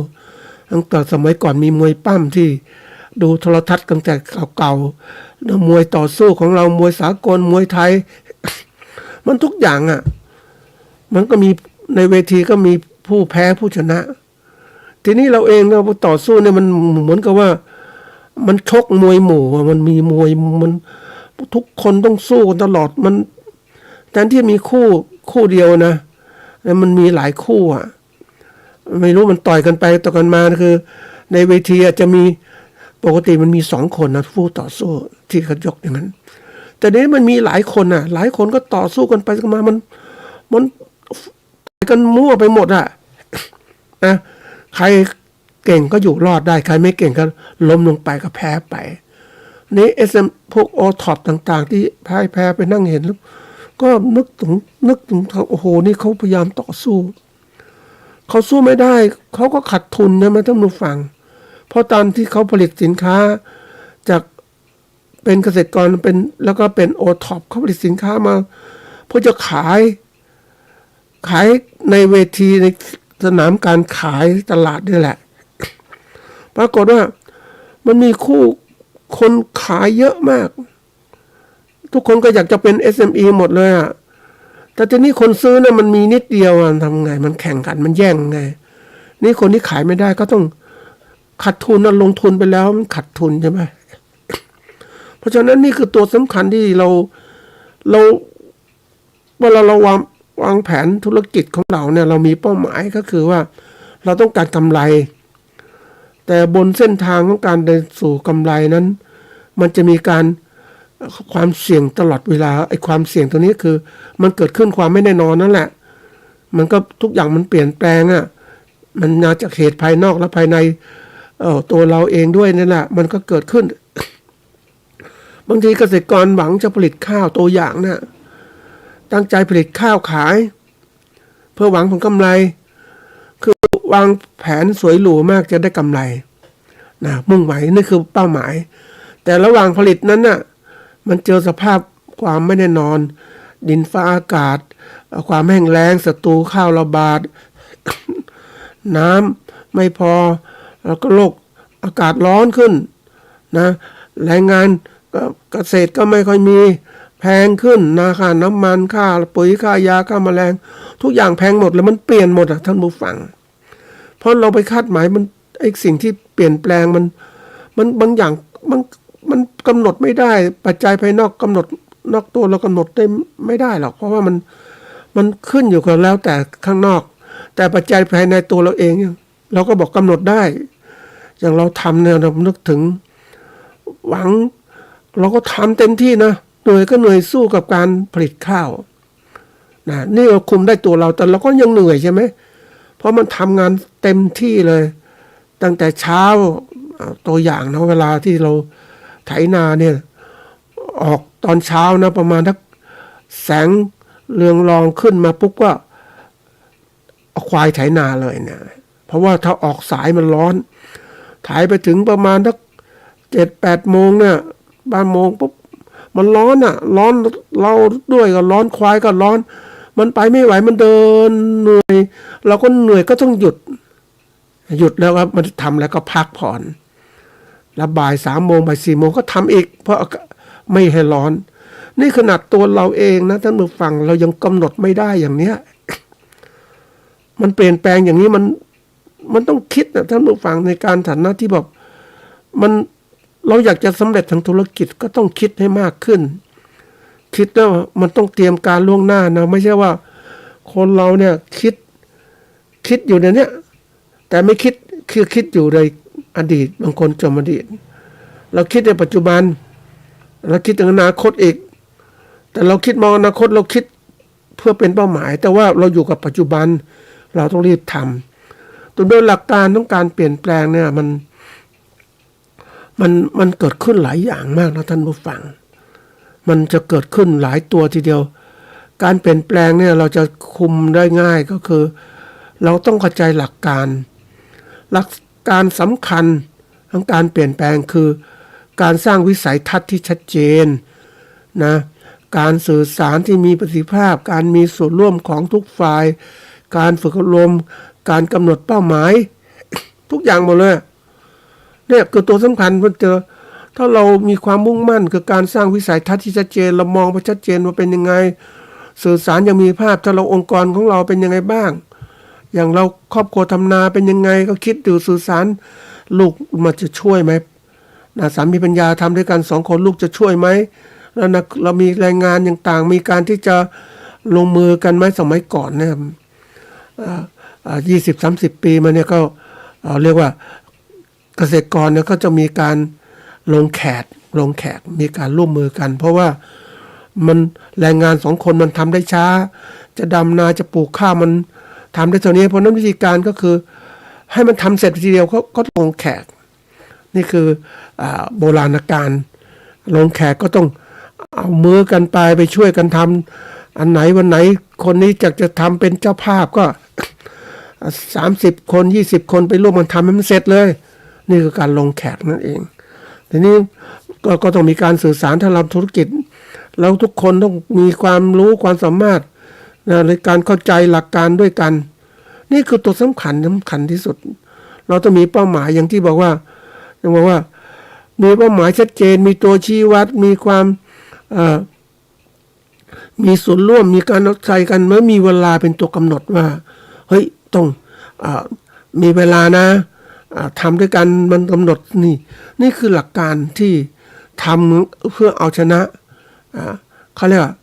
Speaker 5: ตั้งแต่สมัยก่อนมีมวยปั้มที่ดูโทรทัศน์ตั้งแต่เก่าๆมวยต่อสู้ของเรามวยสากลมวยไทย มันทุกอย่างอ่ะมันก็มีในเวทีก็มีผู้แพ้ผู้ชนะ ทีนี้เราเองเราต่อสู้เนี่ยมันเหมือนกับว่ามันชกมวยหมู่มันมีมวยมันทุกคนต้องสู้กันตลอดมันแทนที่มีคู่เดียวนะแล้วมันมีหลายคู่อ่ะไม่รู้มันต่อยกันไปต่อกันมาคือในเวทีอาจจะมีปกติมันมี2 คนนะผู้ต่อสู้ที่เขายกอย่างนั้นแต่นี้มันมีหลายคนอ่ะหลายคนก็ต่อสู้กันไปกันมามันต่อยกันมั่วไปหมดอ่ะนะใครเก่งก็อยู่รอดได้ใครไม่เก่งก็ล้มลงไปก็แพ้ไปนี่พวกโอท็อปต่างๆที่แพ้ไปนั่งเห็นแล้วก็นึกถึงโอ้โหนี่เขาพยายามต่อสู้เขาสู้ไม่ได้เขาก็ขาดทุนนะไม่ต้องดูฟังเพราะตอนที่เขาผลิตสินค้าจากเป็นเกษตรกรเป็นแล้วก็เป็นโอท็อปเขาผลิตสินค้ามาเพื่อจะขายในเวทีในสนามการขายตลาดนี่แหละปรากฏว่ามันมีคนขายเยอะมากทุกคนก็อยากจะเป็น SME หมดเลยอ่ะแต่ทีนี้คนซื้อเนี่ยมันมีนิดเดียวทำไงมันแข่งกันมันแย่งไงนี่คนที่ขายไม่ได้ก็ต้องขาดทุนลงทุนไปแล้วมันขาดทุนใช่ไหมเพราะฉะนั้นนี่คือตัวสำคัญที่เราเวลาเราวางแผนธุรกิจของเราเนี่ยเรามีเป้าหมายก็คือว่าเราต้องการกำไรแต่บนเส้นทางของการเดินสู่กำไรนั้นมันจะมีความเสี่ยงตลอดเวลาไอ้ความเสี่ยงตัวนี้คือมันเกิดขึ้นความไม่แน่นอนนั่นแหละมันก็ทุกอย่างมันเปลี่ยนแปลงอ่ะมันมาจากเหตุภายนอกและภายในตัวเราเองด้วยนั่นแหละมันก็เกิดขึ้น บางทีเกษตรกรหวังจะผลิตข้าวตัวอย่างนะตั้งใจผลิตข้าวขายเพื่อหวังผลกำไรคือวางแผนสวยหรูมากจะได้กำไรนะมุ่งหมายนี่คือเป้าหมายแต่ระหว่างผลิตนั้นน่ะมันเจอสภาพความไม่แน่นอนดินฟ้าอากาศความแห้งแล้งศัตรูข้าวระบาด น้ำไม่พอแล้วก็โลกอากาศร้อนขึ้นนะแรงงานเกษตรก็ไม่ค่อยมีแพงขึ้นค่าน้ำมันค่าปุ๋ยค่ายาค่าแมลงทุกอย่างแพงหมดแล้วมันเปลี่ยนหมดอ่ะท่านผู้ฟังเพราะเราไปคาดหมายมันไอ้สิ่งที่เปลี่ยนแปลงมันบางอย่างมันกำหนดไม่ได้ปัจจัยภายนอกกำหนดนอกตัวเรากำหนดได้ไม่ได้หรอกเพราะว่ามันขึ้นอยู่กับแล้วแต่ข้างนอกแต่ปัจจัยภายในตัวเราเองเราก็บอกกำหนดได้อย่างเราทำเนี่ยเรานึกถึงหวังเราก็ทำเต็มที่นะเหนื่อยก็เหนื่อยสู้กับการผลิตข้าวนะนี่เราคุมได้ตัวเราแต่เราก็ยังเหนื่อยใช่ไหมเพราะมันทำงานเต็มที่เลยตั้งแต่เช้าตัวอย่างนะเวลาที่เราไถนาเนี่ยออกตอนเช้านะประมาณทักแสงเรืองรองขึ้นมาปุ๊บก็เอาควายไถนาเลยเนี่ยเพราะว่าถ้าออกสายมันร้อนไถไปถึงประมาณทัก7-8 โมงเนี่ยบ้านโมงปุ๊บมันร้อนอ่ะร้อนเราด้วยก็ร้อนควายก็ร้อนมันไปไม่ไหวมันเดินเหนื่อยเราก็เหนื่อยก็ต้องหยุดแล้วครับมันทำแล้วก็พักผ่อนแล้วบ่าย3 โมงบ่าย4 โมงก็ทำอีกเพราะไม่ให้ร้อนนี่ขนาดตัวเราเองนะท่านผู้ฟังเรายังกำหนดไม่ได้อย่างเนี้ยมันเปลี่ยนแปลงอย่างนี้มันต้องคิดนะท่านผู้ฟังในการฐานะที่แบบเราอยากจะสำเร็จทางธุรกิจก็ต้องคิดให้มากขึ้นคิดว่ามันต้องเตรียมการล่วงหน้านะไม่ใช่ว่าคนเราเนี่ยคิดอยู่ในเนี้ยแต่ไม่คิดอยู่ในอดีตบางคนจมอดีตเราคิดในปัจจุบันเราคิดถึงอนาคตอีกแต่เราคิดมองอนาคตเราคิด เพื่อเป็นเป้าหมาย แต่ว่าเราอยู่กับปัจจุบันเราต้องรีบทำตัวโดยหลักการของการเปลี่ยนแปลงเนี่ยมันเกิดขึ้นหลายอย่างมากนะท่านผู้ฟังมันจะเกิดขึ้นหลายตัวทีเดียวการเปลี่ยนแปลงเนี่ยเราจะคุมได้ง่ายก็คือเราต้องเข้าใจหลักการสำคัญของการเปลี่ยนแปลงคือการสร้างวิสัยทัศน์ที่ชัดเจนนะการสื่อสารที่มีประสิทธิภาพการมีส่วนร่วมของทุกฝ่ายการฝึกอบรมการกำหนดเป้าหมายทุกอย่างหมดเลยเนี่ยคือตัวสำคัญมันจะถ้าเรามีความมุ่งมั่นคือการสร้างวิสัยทัศน์ที่ชัดเจนเรามองไปชัดเจนว่าเป็นยังไงสื่อสารยังมีภาพถ้าเราองค์กรของเราเป็นยังไงบ้างอย่างเราครอบครัวทำนาเป็นยังไงก็คิดดูสื่อสารลูกมันจะช่วยไหมนะสามีปัญญาทำด้วยกัน2 คนลูกจะช่วยไหมแล้วนะเรามีแรงงานอย่างต่างมีการที่จะลงมือกันไหมสมัยก่อนเนี่ย20-30 ปีมาเนี่ยก็เรียกว่าเกษตรกรเนี่ยก็จะมีการลงแขกมีการร่วมมือกันเพราะว่ามันแรงงาน2 คนมันทำได้ช้าจะดำนาจะปลูกข้าวมันทำได้เท่านี้เพราะนั้นวิธีการก็คือให้มันทำเสร็จทีเดียวก็ลงแขกนี่คือโบราณการลงแขกก็ต้องเอามือกันไปช่วยกันทำอันไหนวันไหนคนนี้จะทำเป็นเจ้าภาพก็30 คน20 คนไปร่วมกันทำให้มันเสร็จเลยนี่คือการลงแขกนั่นเองทีนี้ก็ต้องมีการสื่อสารถ้าเราธุรกิจแล้วทุกคนต้องมีความรู้ความสามารถในการเข้าใจหลักการด้วยกันนี่คือตัวสำคัญที่สุดเราต้องมีเป้าหมายอย่างที่บอกว่ามีเป้าหมายชัดเจนมีตัวชี้วัดมีความมีส่วนร่วมมีการใช้กันเมื่อมีเวลาเป็นตัวกำหนดว่าเฮ้ยต้องมีเวลานะทำด้วยกันมันกำหนดนี่คือหลักการที่ทำเพื่อเอาชนะเขาเรียกว่า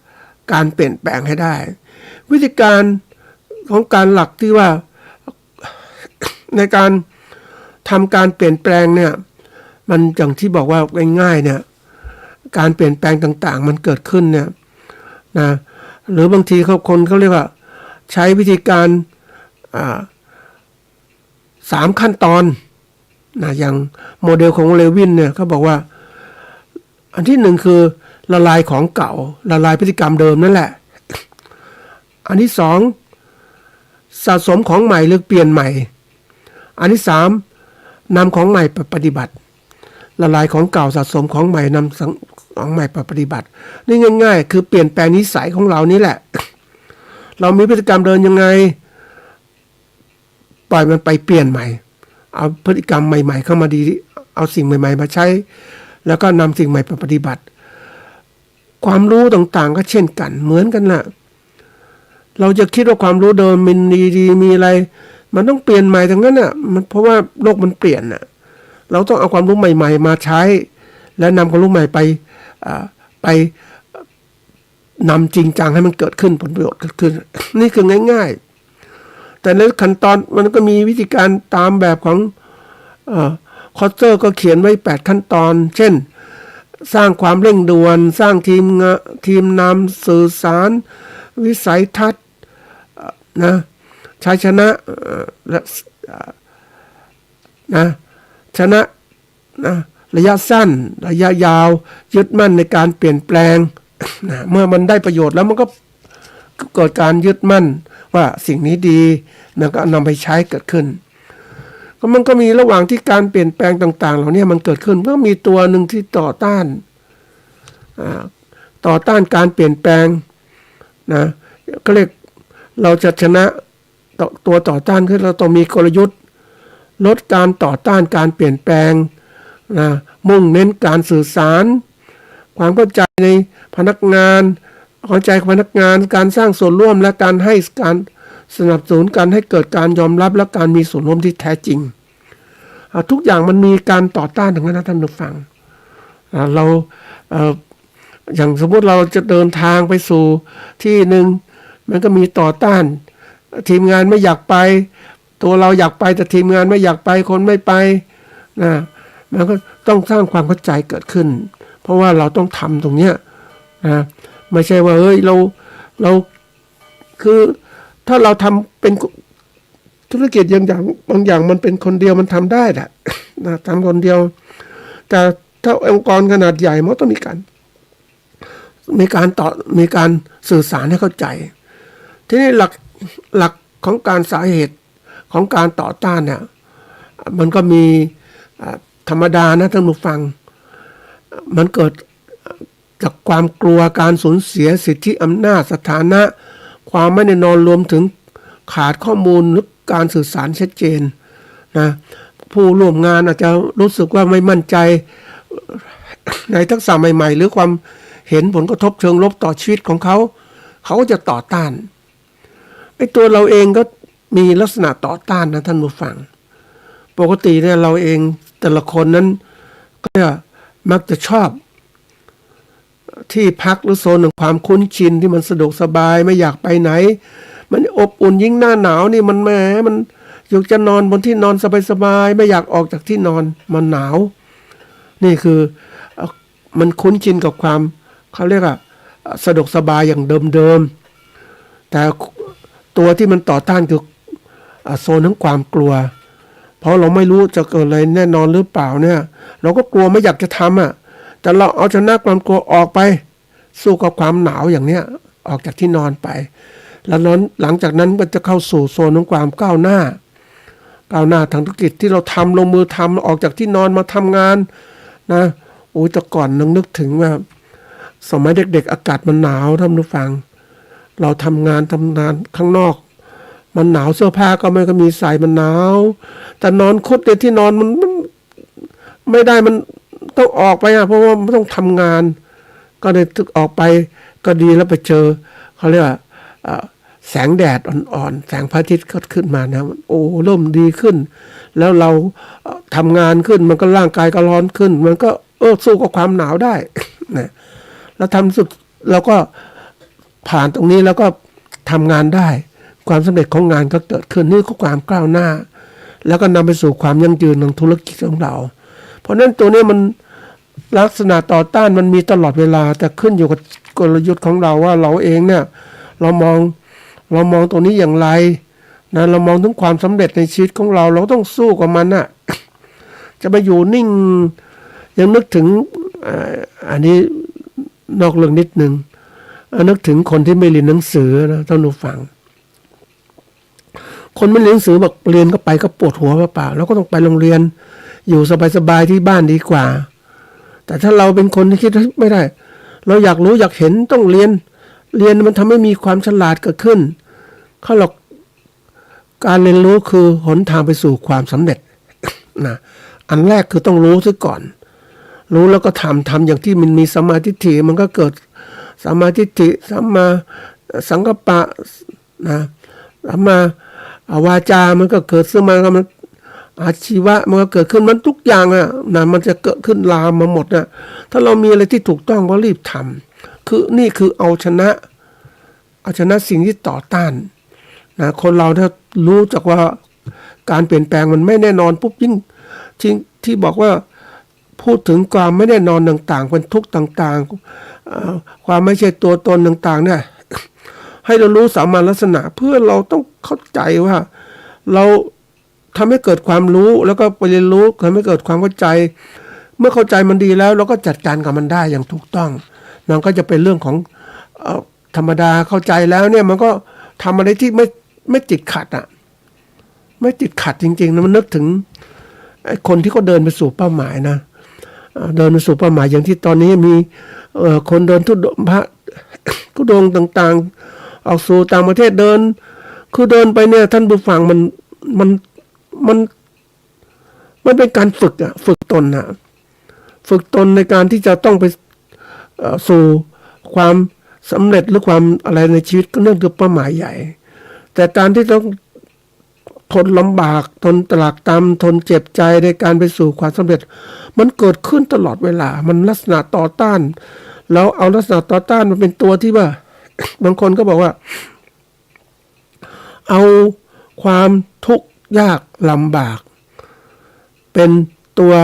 Speaker 5: การเปลี่ยนแปลงให้ได้วิธีการของการหลักที่ว่าในการทำการเปลี่ยนแปลงเนี่ยมันอย่างที่บอกว่าง่ายๆเนี่ยการเปลี่ยนแปลงต่างๆมันเกิดขึ้นเนี่ยนะหรือบางทีคนเขาเรียกว่าใช้วิธีการ3 ขั้นตอนนะอย่างโมเดลของเลวินเนี่ยเขาบอกว่าอันที่1คือละลายของเก่าละลายพฤติกรรมเดิมนั่นแหละอันที่2สะสมของใหม่หรือเปลี่ยนใหม่อันที่3นำของใหม่ไปปฏิบัติละลายของเก่าสะสมของใหม่นำของใหม่ไปปฏิบัตินี่ง่ายๆคือเปลี่ยนแปลงนิสัยของเรานี่แหละเรามีพฤติกรรมเดินยังไงปล่อยมันไปเปลี่ยนใหม่เอาพฤติกรรมใหม่ๆเข้ามาดีเอาสิ่งใหม่ๆมาใช้แล้วก็นำสิ่งใหม่ไปปฏิบัติความรู้ต่างๆก็เช่นกันเหมือนกันแหละเราจะคิดว่าความรู้เดิมมันดีมีอะไรมันต้องเปลี่ยนใหม่ทั้งนั้นน่ะมันเพราะว่าโลกมันเปลี่ยนน่ะเราต้องเอาความรู้ใหม่ๆมาใช้และนำความรู้ใหม่ไปนำจริงจังให้มันเกิดขึ้นผลประโยชน์เกิดขึ้น นี่คือง่ายๆแต่ในขั้นตอนมันก็มีวิธีการตามแบบของคอสเตอร์ก็เขียนไว้8 ขั้นตอนเช่นสร้างความเร่งด่วนสร้างทีมนำสื่อสารวิสัยทัศน์นะชัยชนะชนะระยะสั้นระยะยาวยึดมั่นในการเปลี่ยนแปลงนะเมื่อมันได้ประโยชน์แล้วมันก็เกิดการยึดมั่นว่าสิ่งนี้ดีแล้วก็นำไปใช้เกิดขึ้นก็มันก็มีระหว่างที่การเปลี่ยนแปลงต่างๆเหล่านี้มันเกิดขึ้นก็มีตัวหนึ่งที่ต่อต้านการเปลี่ยนแปลงนะก็เรียกเราจะชนะตัวต่อต้านคือเราต้องมีกลยุทธ์ลดการต่อต้านการเปลี่ยนแปลงนะมุ่งเน้นการสื่อสารความเข้าใจในพนักงานเข้าใจพนักงานการสร้างส่วนร่วมและการให้การสนับสนุนการให้เกิดการยอมรับและการมีส่วนร่วมที่แท้จริงทุกอย่างมันมีการต่อต้านทั้งนั้นนะท่านผู้ฟังเราอย่างสมมติเราจะเดินทางไปสู่ที่หนึ่งมันก็มีต่อต้านทีมงานไม่อยากไปตัวเราอยากไปแต่ทีมงานไม่อยากไปคนไม่ไปนะมันก็ต้องสร้างความเข้าใจเกิดขึ้นเพราะว่าเราต้องทำตรงเนี้ยนะไม่ใช่ว่าเฮ้ยเรา คือถ้าเราทำเป็นธุรกิจอย่างบางอย่างมันเป็นคนเดียวมันทำได้แหละนะทำคนเดียวแต่ถ้าองค์กรขนาดใหญ่มันต้องมีการสื่อสารให้เข้าใจทีนี้หลักของการสาเหตุของการต่อต้านเนี่ยมันก็มีธรรมดานะท่านผู้ฟังมันเกิดจากความกลัวการสูญเสียสิทธิอำนาจสถานะความไม่แน่นอนรวมถึงขาดข้อมูลหรือการสื่อสารชัดเจนนะผู้ร่วมงานอาจจะรู้สึกว่าไม่มั่นใจในทักษะใหม่ๆหรือความเห็นผลกระทบเชิงลบต่อชีวิตของเขาก็จะต่อต้านไอ้ตัวเราเองก็มีลักษณะต่อต้านนะท่านผู้ฟังปกติเนี่ยเราเองแต่ละคนนั้นก็มักจะชอบที่พักหรือโซนของความคุ้นชินที่มันสะดวกสบายไม่อยากไปไหนมันอบอุ่นยิ่งหน้าหนาวนี่มันอยากจะนอนบนที่นอนสบายๆไม่อยากออกจากที่นอนมันหนาวนี่คือมันคุ้นชินกับความเขาเรียกว่าสะดวกสบายอย่างเดิมๆแต่ตัวที่มันต่อต้านคือโซนของความกลัวเพราะเราไม่รู้จะเกิดอะไรแน่นอนหรือเปล่าเนี่ยเราก็กลัวไม่อยากจะทำแต่เราเอาชนะความกลัวออกไปสู้กับความหนาวอย่างเนี้ยออกจากที่นอนไปแล้วหลังจากนั้นก็จะเข้าสู่โซนของความก้าวหน้าทางธุรกิจที่เราทำลงมือทำออกจากที่นอนมาทำงานนะโอ้ยแต่ก่อนนึกถึงว่าสมัยเด็กๆอากาศมันหนาวท่านผู้ฟังเราทำงานข้างนอกมันหนาวเสื้อผ้าก็ไม่ก็มีใส่มันหนาวแต่นอนคุดในที่นอนมันไม่ได้มันต้องออกไปเพราะว่ามันต้องทำงานก็เลยถึกออกไปก็ดีแล้วไปเจอเขาเรียกว่าแสงแดดอ่อนๆแสงพระอาทิตย์ก็ขึ้นมานะโอ้เริ่มดีขึ้นแล้วเราทำงานขึ้นมันก็ร่างกายก็ร้อนขึ้นมันก็สู้กับความหนาวได้นะแล้วทำสุดเราก็ผ่านตรงนี้แล้วก็ทำงานได้ความสำเร็จของงานก็เกิดขึ้นนี่คือความก้าวหน้าแล้วก็นำไปสู่ความยั่งยืนของธุรกิจของเราเพราะนั้นตัวนี้มันลักษณะต่อต้านมันมีตลอดเวลาแต่ขึ้นอยู่กับกลยุทธ์ของเราว่าเราเองเนี่ยเรามองตัวนี้อย่างไรนะเรามองถึงความสำเร็จในชีวิตของเราต้องสู้กับมันน่ะจะไปอยู่นิ่งยังนึกถึงอันนี้นอกเรื่องนิดนึงนึกถึงคนที่ไม่เรียนหนังสือนะท่านผู้ฟังคนไม่เรียนหนังสือบอกเรียนก็ไปก็ปวดหัวเปล่าแล้วก็ต้องไปโรงเรียนอยู่สบายๆที่บ้านดีกว่าแต่ถ้าเราเป็นคนที่คิดไม่ได้เราอยากรู้อยากเห็นต้องเรียนมันทำให้มีความฉลาดเกิดขึ้นเขาหรอกการเรียนรู้คือหนทางไปสู่ความสำเร็จนะอันแรกคือต้องรู้ซะก่อนรู้แล้วก็ทำอย่างที่มันมีสัมมาทิฏฐิมันก็เกิดสัมมาทิฏฐิสัมมาสังกัปปะนะสัมมาวาจามันก็เกิดซึ่งมันอาชีวะมันก็เกิดขึ้นมันทุกอย่างนะมันจะเกิดขึ้นลามมาหมดนะถ้าเรามีอะไรที่ถูกต้องก็รีบทำคือนี่คือเอาชนะสิ่งที่ต่อต้านนะคนเราถ้ารู้จักว่าการเปลี่ยนแปลงมันไม่แน่นอนปุ๊บยิ่งที่บอกว่าพูดถึงความไม่แน่นอนต่างๆเป็นทุกข์ต่างๆความไม่ใช่ตัวตนต่างๆเนี่ยให้เรารู้สามัญลักษณะเพื่อเราต้องเข้าใจว่าเราทำให้เกิดความรู้แล้วก็ไปเรียนรู้ทำให้เกิดความเข้าใจเมื่อเข้าใจมันดีแล้วเราก็จัดการกับมันได้อย่างถูกต้องมันก็จะเป็นเรื่องของธรรมดาเข้าใจแล้วเนี่ยมันก็ทำอะไรที่ไม่ติดขัดไม่ติดขัดจริงๆนะมันนึกถึงไอ้คนที่เขาเดินไปสู่เป้าหมายนะเดินไปสู่เป้าหมายอย่างที่ตอนนี้มีคนเดินทุดงต่างๆออกสู่ต่างประเทศเดินคือเดินไปเนี่ยท่านผู้ฟังมันเป็นการฝึกตนฝึกตนในการที่จะต้องไปสู่ความสำเร็จหรือความอะไรในชีวิตก็เนื่องจากเป้าหมายใหญ่แต่การที่ต้องทนลำบากทนตรากตรำทนเจ็บใจในการไปสู่ความสำเร็จมันเกิดขึ้นตลอดเวลามันลักษณะต่อต้านแล้วเอาลักษณะต่อต้านมันเป็นตัวที่ว่า บางคนก็บอกว่าเอาความทุกข์ยากลำบากเป็นตัว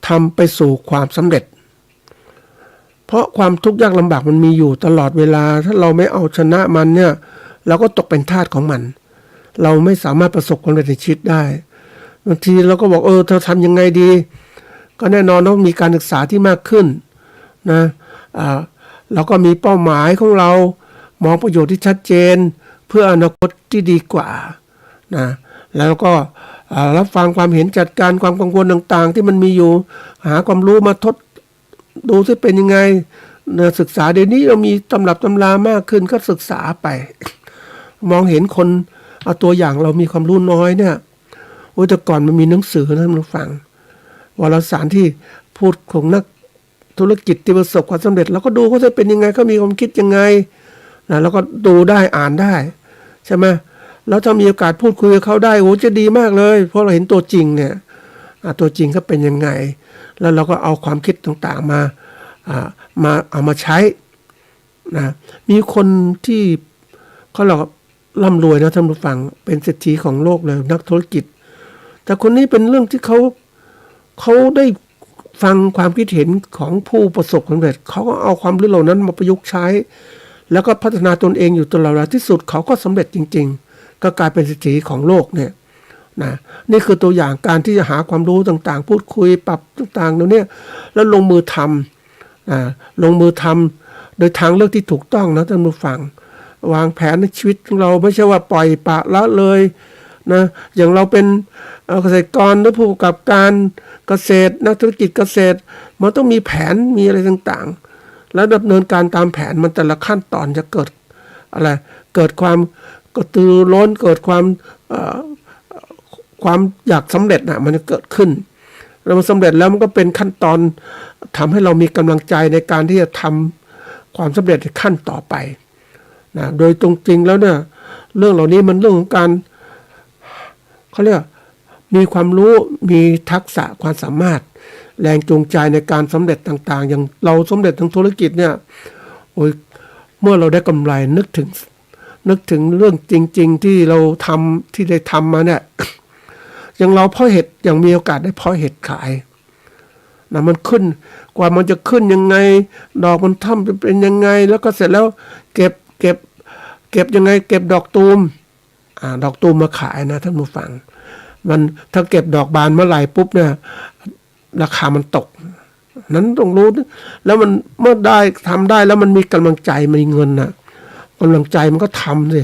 Speaker 5: ทำไปสู่ความสำเร็จเพราะความทุกข์ยากลำบากมันมีอยู่ตลอดเวลาถ้าเราไม่เอาชนะมันเนี่ย เราก็ตกเป็นทาสของมันเราไม่สามารถประสบความสำเร็จในชีวิตได้บางทีเราก็บอกเธอทำยังไงดีก็แน่นอนต้องมีการศึกษาที่มากขึ้นนะเราก็มีเป้าหมายของเรามองประโยชน์ที่ชัดเจนเพื่ออนาคตที่ดีกว่านะแล้วก็รับฟังความเห็นจัดการความกังวลต่างๆที่มันมีอยู่หาความรู้มาทดดูที่เป็นยังไงศึกษาเดี๋ยวนี้เรามีตำรับตำรามากขึ้นก็ศึกษาไป มองเห็นคนเอาตัวอย่างเรามีความรู้น้อยเนี่ยแต่ก่อนมันมีหนังสือนะท่านผู้ฟังวารสารที่พูดของนักธุรกิจที่ประสบความสำเร็จเราก็ดูเขาจะเป็นยังไงเขามีความคิดยังไงนะแล้วก็ดูได้อ่านได้ใช่ไหมแล้วถ้ามีโอกาสพูดคุยกับเขาได้จะดีมากเลยเพราะเราเห็นตัวจริงเนี่ยตัวจริงเขาเป็นยังไงแล้วเราก็เอาความคิดต่างๆมาเอามาใช้นะมีคนที่เขาเราร่ำรวยนะท่านผู้ฟังเป็นเศรษฐีของโลกเลยนักธุรกิจแต่คนนี้เป็นเรื่องที่เขาได้ฟังความคิดเห็นของผู้ประสบความสำเร็จเขาก็เอาความรู้เหล่านั้นมาประยุกต์ใช้แล้วก็พัฒนาตนเองอยู่ตลอดเวลาที่สุดเขาก็สำเร็จจริงๆก็กลายเป็นเศรษฐีของโลกเนี่ยนะนี่คือตัวอย่างการที่จะหาความรู้ต่างๆพูดคุยปรับต่างๆตรงนี้แล้วลงมือทำลงมือทำโดยทางเลือกที่ถูกต้องนะท่านผู้ฟังวางแผนในชีวิตของเราไม่ใช่ว่าปล่อยปละละเลยนะอย่างเราเป็นเกษตรกรหรือผู้ประกอบการเกษตรนักธุรกิจเกษตรมันต้องมีแผนมีอะไรต่างๆแล้วดำเนินการตามแผนมันแต่ละขั้นตอนจะเกิดอะไรเกิดความกระตือร้นเกิดความอยากสำเร็จนะมันจะเกิดขึ้นแล้วมันสำเร็จแล้วมันก็เป็นขั้นตอนทำให้เรามีกำลังใจในการที่จะทำความสำเร็จในขั้นต่อไปนะโดยตรงจริงแล้วเนี่ยเรื่องเหล่านี้มันเรื่องของการเขาเรียกมีความรู้มีทักษะความสามารถแรงจูงใจในการสำเร็จต่างๆอย่างเราสำเร็จทางธุรกิจเนี่ยเมื่อเราได้กำไรนึกถึงเรื่องจริงๆที่เราทำที่ได้ทำมาเนี่ย อย่างเราเพาะเห็ดอย่างมีโอกาสได้เพาะเห็ดขายนะมันขึ้นกว่ามันจะขึ้นยังไงดอกมันทำเป็นยังไงแล้วก็เสร็จแล้วเก็บยังไงเก็บดอกตูมดอกตูมมาขายนะท่านผู้ฟังมันถ้าเก็บดอกบานเมื่อไหร่ปุ๊บเนี่ยราคามันตกนั้นต้องรู้แล้วมันเมื่อได้ทำได้แล้วมันมีกำลังใจมีเงินนะกำลังใจมันก็ทำสิ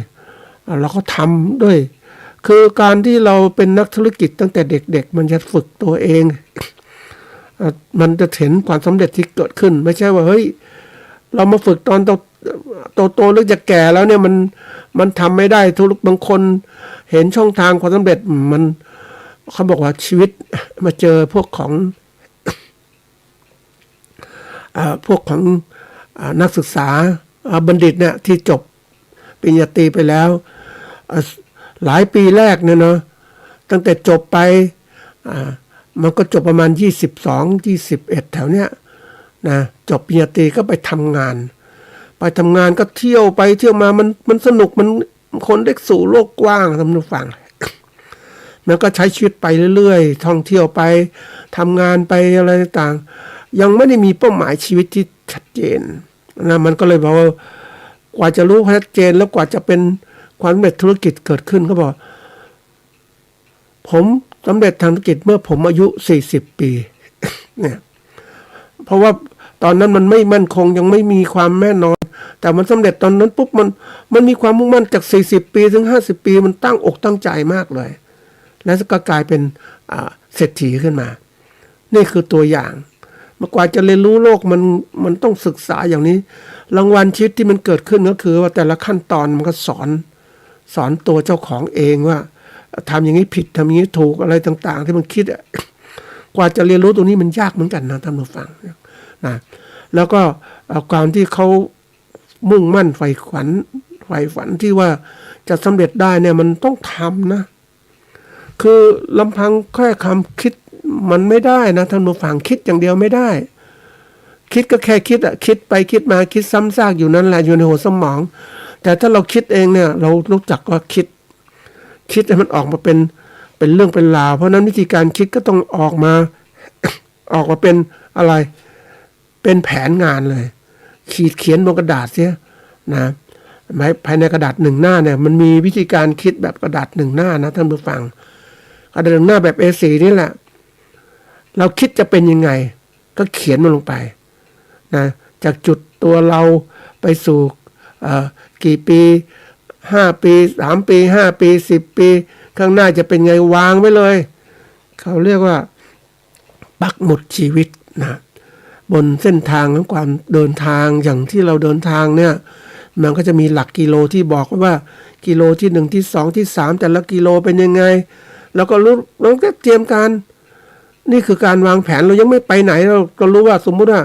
Speaker 5: เราก็ทำด้วยคือการที่เราเป็นนักธุรกิจตั้งแต่เด็กๆมันจะฝึกตัวเองมันจะเห็นความสำเร็จที่เกิดขึ้นไม่ใช่ว่าเฮ้ยเรามาฝึกตอนโตหรือจะแก่แล้วเนี่ยมันทำไม่ได้บางคนเห็นช่องทางความสำเร็จมันเขาบอกว่าชีวิตมาเจอพวกของนักศึกษาบัณฑิตเนี่ยที่จบปริญญาตรีไปแล้วหลายปีแรกเนี่ยเนาะตั้งแต่จบไปมันก็จบประมาณ22-21แถวเนี้ยนะจบปริญญาตรีก็ไปทำงานก็เที่ยวไปเที่ยวมามันสนุกมันคนได้สู่โลกกว้างท่านผู้ฟังมันก็ใช้ชีวิตไปเรื่อยๆท่องเที่ยวไปทำงานไปอะไรต่างๆยังไม่ได้มีเป้าหมายชีวิตที่ชัดเจนนะมันก็เลยบอกว่ากว่าจะรู้ชัดเจนแล้วกว่าจะเป็นความสำเร็จธุรกิจเกิดขึ้นเขาบอกผมสำเร็จทางธุรกิจเมื่อผมอายุ40 ปีเนี่ยเพราะว่าตอนนั้นมันไม่มั่นคงยังไม่มีความแน่นอนแต่มันสำเร็จตอนนั้นปุ๊บมันมีความมุ่งมั่นจาก40 ปีถึง50 ปีมันตั้งอกตั้งใจมากเลยแล้วก็กลายเป็นเศรษฐีขึ้นมานี่คือตัวอย่างมากว่าจะเรียนรู้โลกมันต้องศึกษาอย่างนี้รางวัลชีวิตที่มันเกิดขึ้นก็คือว่าแต่ละขั้นตอนมันก็สอนตัวเจ้าของเองว่าทำอย่างนี้ผิดทำอย่างนี้ถูกอะไรต่างๆที่มันคิดกว่าจะเรียนรู้ตรงนี้มันยากเหมือนกันนะท่านผู้ฟังนะแล้วก็ความที่เขามุ่งมั่นใฝ่ฝันที่ว่าจะสำเร็จได้เนี่ยมันต้องทำนะคือลำพังแค่คำคิดมันไม่ได้นะท่านผู้ฟังคิดอย่างเดียวไม่ได้คิดก็แค่คิดคิดไปคิดมาคิดซ้ำซากอยู่นั่นแหละอยู่ในหัวสมองแต่ถ้าเราคิดเองเนี่ยเรารู้จักว่าคิดให้มันออกมาเป็นเรื่องเป็นราวเพราะนั้นวิธีการคิดก็ต้องออกมาเป็นอะไรเป็นแผนงานเลยเขียนบนกระดาษเสียนะ ภายในกระดาษ1 หน้าเนี่ยมันมีวิธีการคิดแบบกระดาษ1 หน้านะท่านผู้ฟังกระดาษ1 หน้าแบบ A4 นี่แหละเราคิดจะเป็นยังไงก็เขียนมันลงไปนะจากจุดตัวเราไปสู่กี่ปี5 ปี3 ปี5 ปี10 ปีข้างหน้าจะเป็นไงวางไว้เลยเขาเรียกว่าปักหมุดชีวิตนะบนเส้นทางของความเดินทางอย่างที่เราเดินทางเนี่ยมันก็จะมีหลักกิโลที่บอกว่ากิโลที่1ที่2ที่3แต่ละกิโลเป็นยังไงแล้วก็รู้เราก็เตรียมการนี่คือการวางแผนเรายังไม่ไปไหนเราก็รู้ว่าสมมุติว่า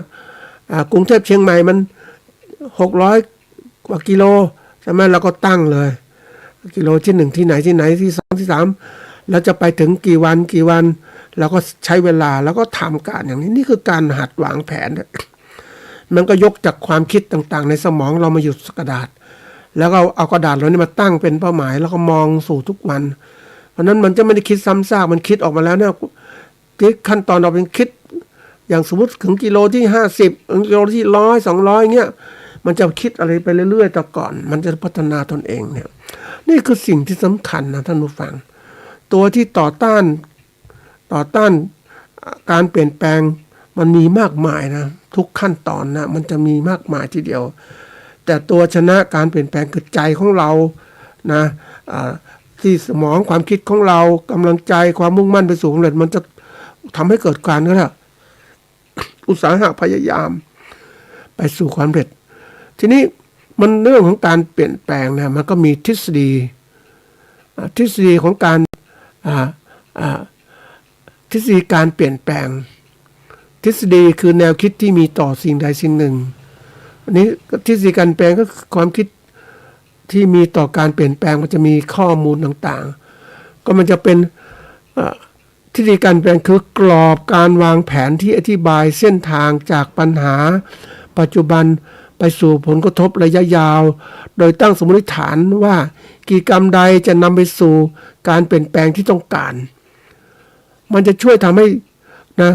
Speaker 5: กรุงเทพเชียงใหม่มัน600 กว่ากิโลใช่ไหมเราก็ตั้งเลยกิโลที่1ที่ไหนที่2ที่3เราจะไปถึงกี่วันแล้วก็ใช้เวลาแล้วก็ทำการอย่างนี้นี่คือการหัดวางแผนมันก็ยกจากความคิดต่างๆในสมองเรามาหยุดกระดาษแล้วก็เอากระดาษเรานี่มาตั้งเป็นเป้าหมายแล้วก็มองสู่ทุกวันเพราะนั้นมันจะไม่ได้คิดซ้ำซากมันคิดออกมาแล้วเนี่ยขั้นตอนเราเป็นคิดอย่างสมมติถึงกิโลที่50กิโลที่100 200เงี้ยมันจะคิดอะไรไปเรื่อยๆแต่ก่อนมันจะพัฒนาตนเองเนี่ยนี่คือสิ่งที่สำคัญนะท่านผู้ฟังตัวที่ต่อต้านการเปลี่ยนแปลงมันมีมากมายนะทุกขั้นตอนนะมันจะมีมากมายทีเดียวแต่ตัวชนะการเปลี่ยนแปลงคือใจของเรานะที่สมองความคิดของเรากำลังใจความมุ่งมั่นไปสู่ความสำเร็จมันจะทำให้เกิดการก็ได้อุตสาหะพยายามไปสู่ความสำเร็จทีนี้มันเรื่องของการเปลี่ยนแปลงนะมันก็มีทฤษฎีของการทฤษฎีการเปลี่ยนแปลงทฤษฎีคือแนวคิดที่มีต่อสิ่งใดสิ่งหนึ่งอันนี้ทฤษฎีการเปลี่ยนก็คือความคิดที่มีต่อการเปลี่ยนแปลงมันจะมีข้อมูลต่างๆก็มันจะเป็นทฤษฎีการเปลี่ยนคือกรอบการวางแผนที่อธิบายเส้นทางจากปัญหาปัจจุบันไปสู่ผลกระทบระยะยาวโดยตั้งสมมติฐานว่ากิจกรรมใดจะนำไปสู่การเปลี่ยนแปลงที่ต้องการมันจะช่วยทำให้นะ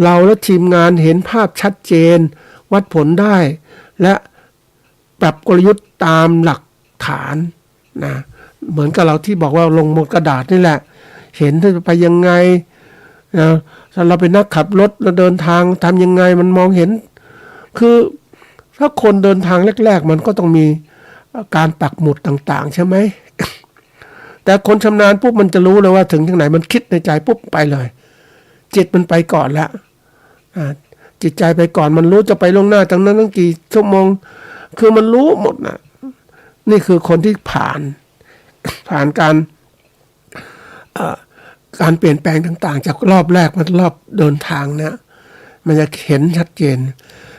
Speaker 5: เราและทีมงานเห็นภาพชัดเจนวัดผลได้และปรับกลยุทธ์ตามหลักฐานนะเหมือนกับเราที่บอกว่าลงบนกระดาษนี่แหละเห็นไปยังไงนะถ้าเราเป็นนักขับรถเราเดินทางทำยังไงมันมองเห็นคือถ้าคนเดินทางแรกๆมันก็ต้องมีการปักหมุดต่างๆใช่ไหม แต่คนชำนาญปุ๊บมันจะรู้เลยว่าถึงที่ไหนมันคิดในใจปุ๊บไปเลยจิตมันไปก่อนแล้วจิตใจไปก่อนมันรู้จะไปล่วงหน้าตั้งนั้นตั้งกี่ชั่วโมงคือมันรู้หมดนะนี่คือคนที่ผ่านการเปลี่ยนแปลงต่างๆจากรอบแรกมารอบเดินทางนะมันจะเห็นชัดเจน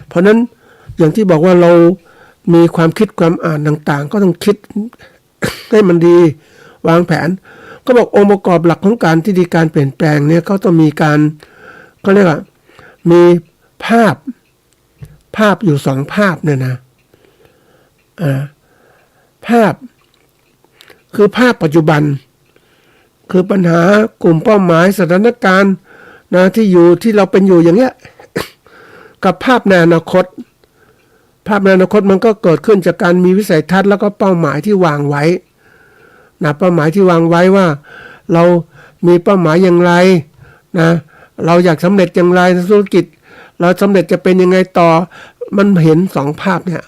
Speaker 5: เพราะนั้นอย่างที่บอกว่าเรามีความคิดความอ่านต่างๆก็ต้องคิด ให้มันดีวางแผนก็บอกองค์ประกอบหลักของการที่ดีการเปลี่ยนแปลงเนี่ยก็ต้องมีการก็เรียกว่ามีภาพอยู่2 ภาพเนี่ยนะภาพคือภาพปัจจุบันคือปัญหากลุ่มเป้าหมายสถานการณ์นะที่เราเป็นอยู่อย่างเงี้ย กับภาพในอนาคตมันก็เกิดขึ้นจากการมีวิสัยทัศน์แล้วก็เป้าหมายที่วางไว้นะเป้าหมายที่วางไว้ว่าเรามีเป้าหมายอย่างไรนะเราอยากสำเร็จอย่างไรในธุรกิจเราสำเร็จจะเป็นยังไงต่อมันเห็น2 ภาพเนี่ย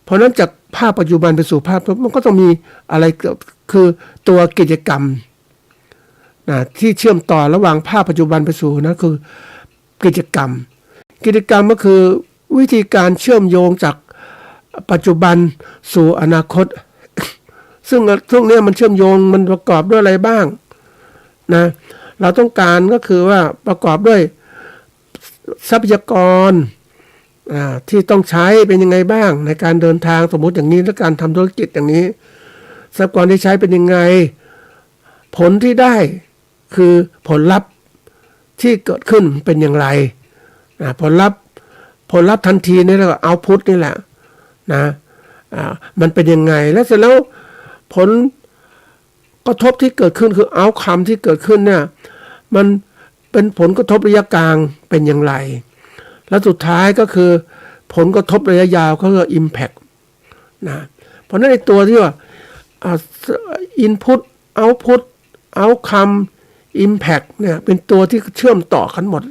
Speaker 5: เพราะนั้นจากภาพปัจจุบันไปสู่ภาพมันก็ต้องมีอะไรคือตัวกิจกรรมนะที่เชื่อมต่อระหว่างภาพปัจจุบันไปสู่นะคือกิจกรรมก็คือวิธีการเชื่อมโยงจากปัจจุบันสู่อนาคต ซึ่งช่วงนี้มันเชื่อมโยงมันประกอบด้วยอะไรบ้างนะเราต้องการก็คือว่าประกอบด้วยทรัพยากรที่ต้องใช้เป็นยังไงบ้างในการเดินทางสมมุติอย่างนี้และการทำธุรกิจอย่างนี้ทรัพยากรที่ใช้เป็นยังไงผลที่ได้คือผลลัพธ์ที่เกิดขึ้นเป็นอย่างไรผลลัพธ์ทันทีนี่เรียกว่าเอาท์พุตนี่แหละนะมันเป็นยังไงแล้วเสร็จแล้วผลกระทบที่เกิดขึ้นคือเอาท์คัมที่เกิดขึ้นเนี่ยมันเป็นผลกระทบระยะกลางเป็นอย่างไรแล้วสุดท้ายก็คือผลกระทบระยะยาวก็คือ impact นะ ราะนั้นในตัวที่ว่าinput output outcome impact เนี่ยเป็นตัวที่เชื่อมต่อกันหมด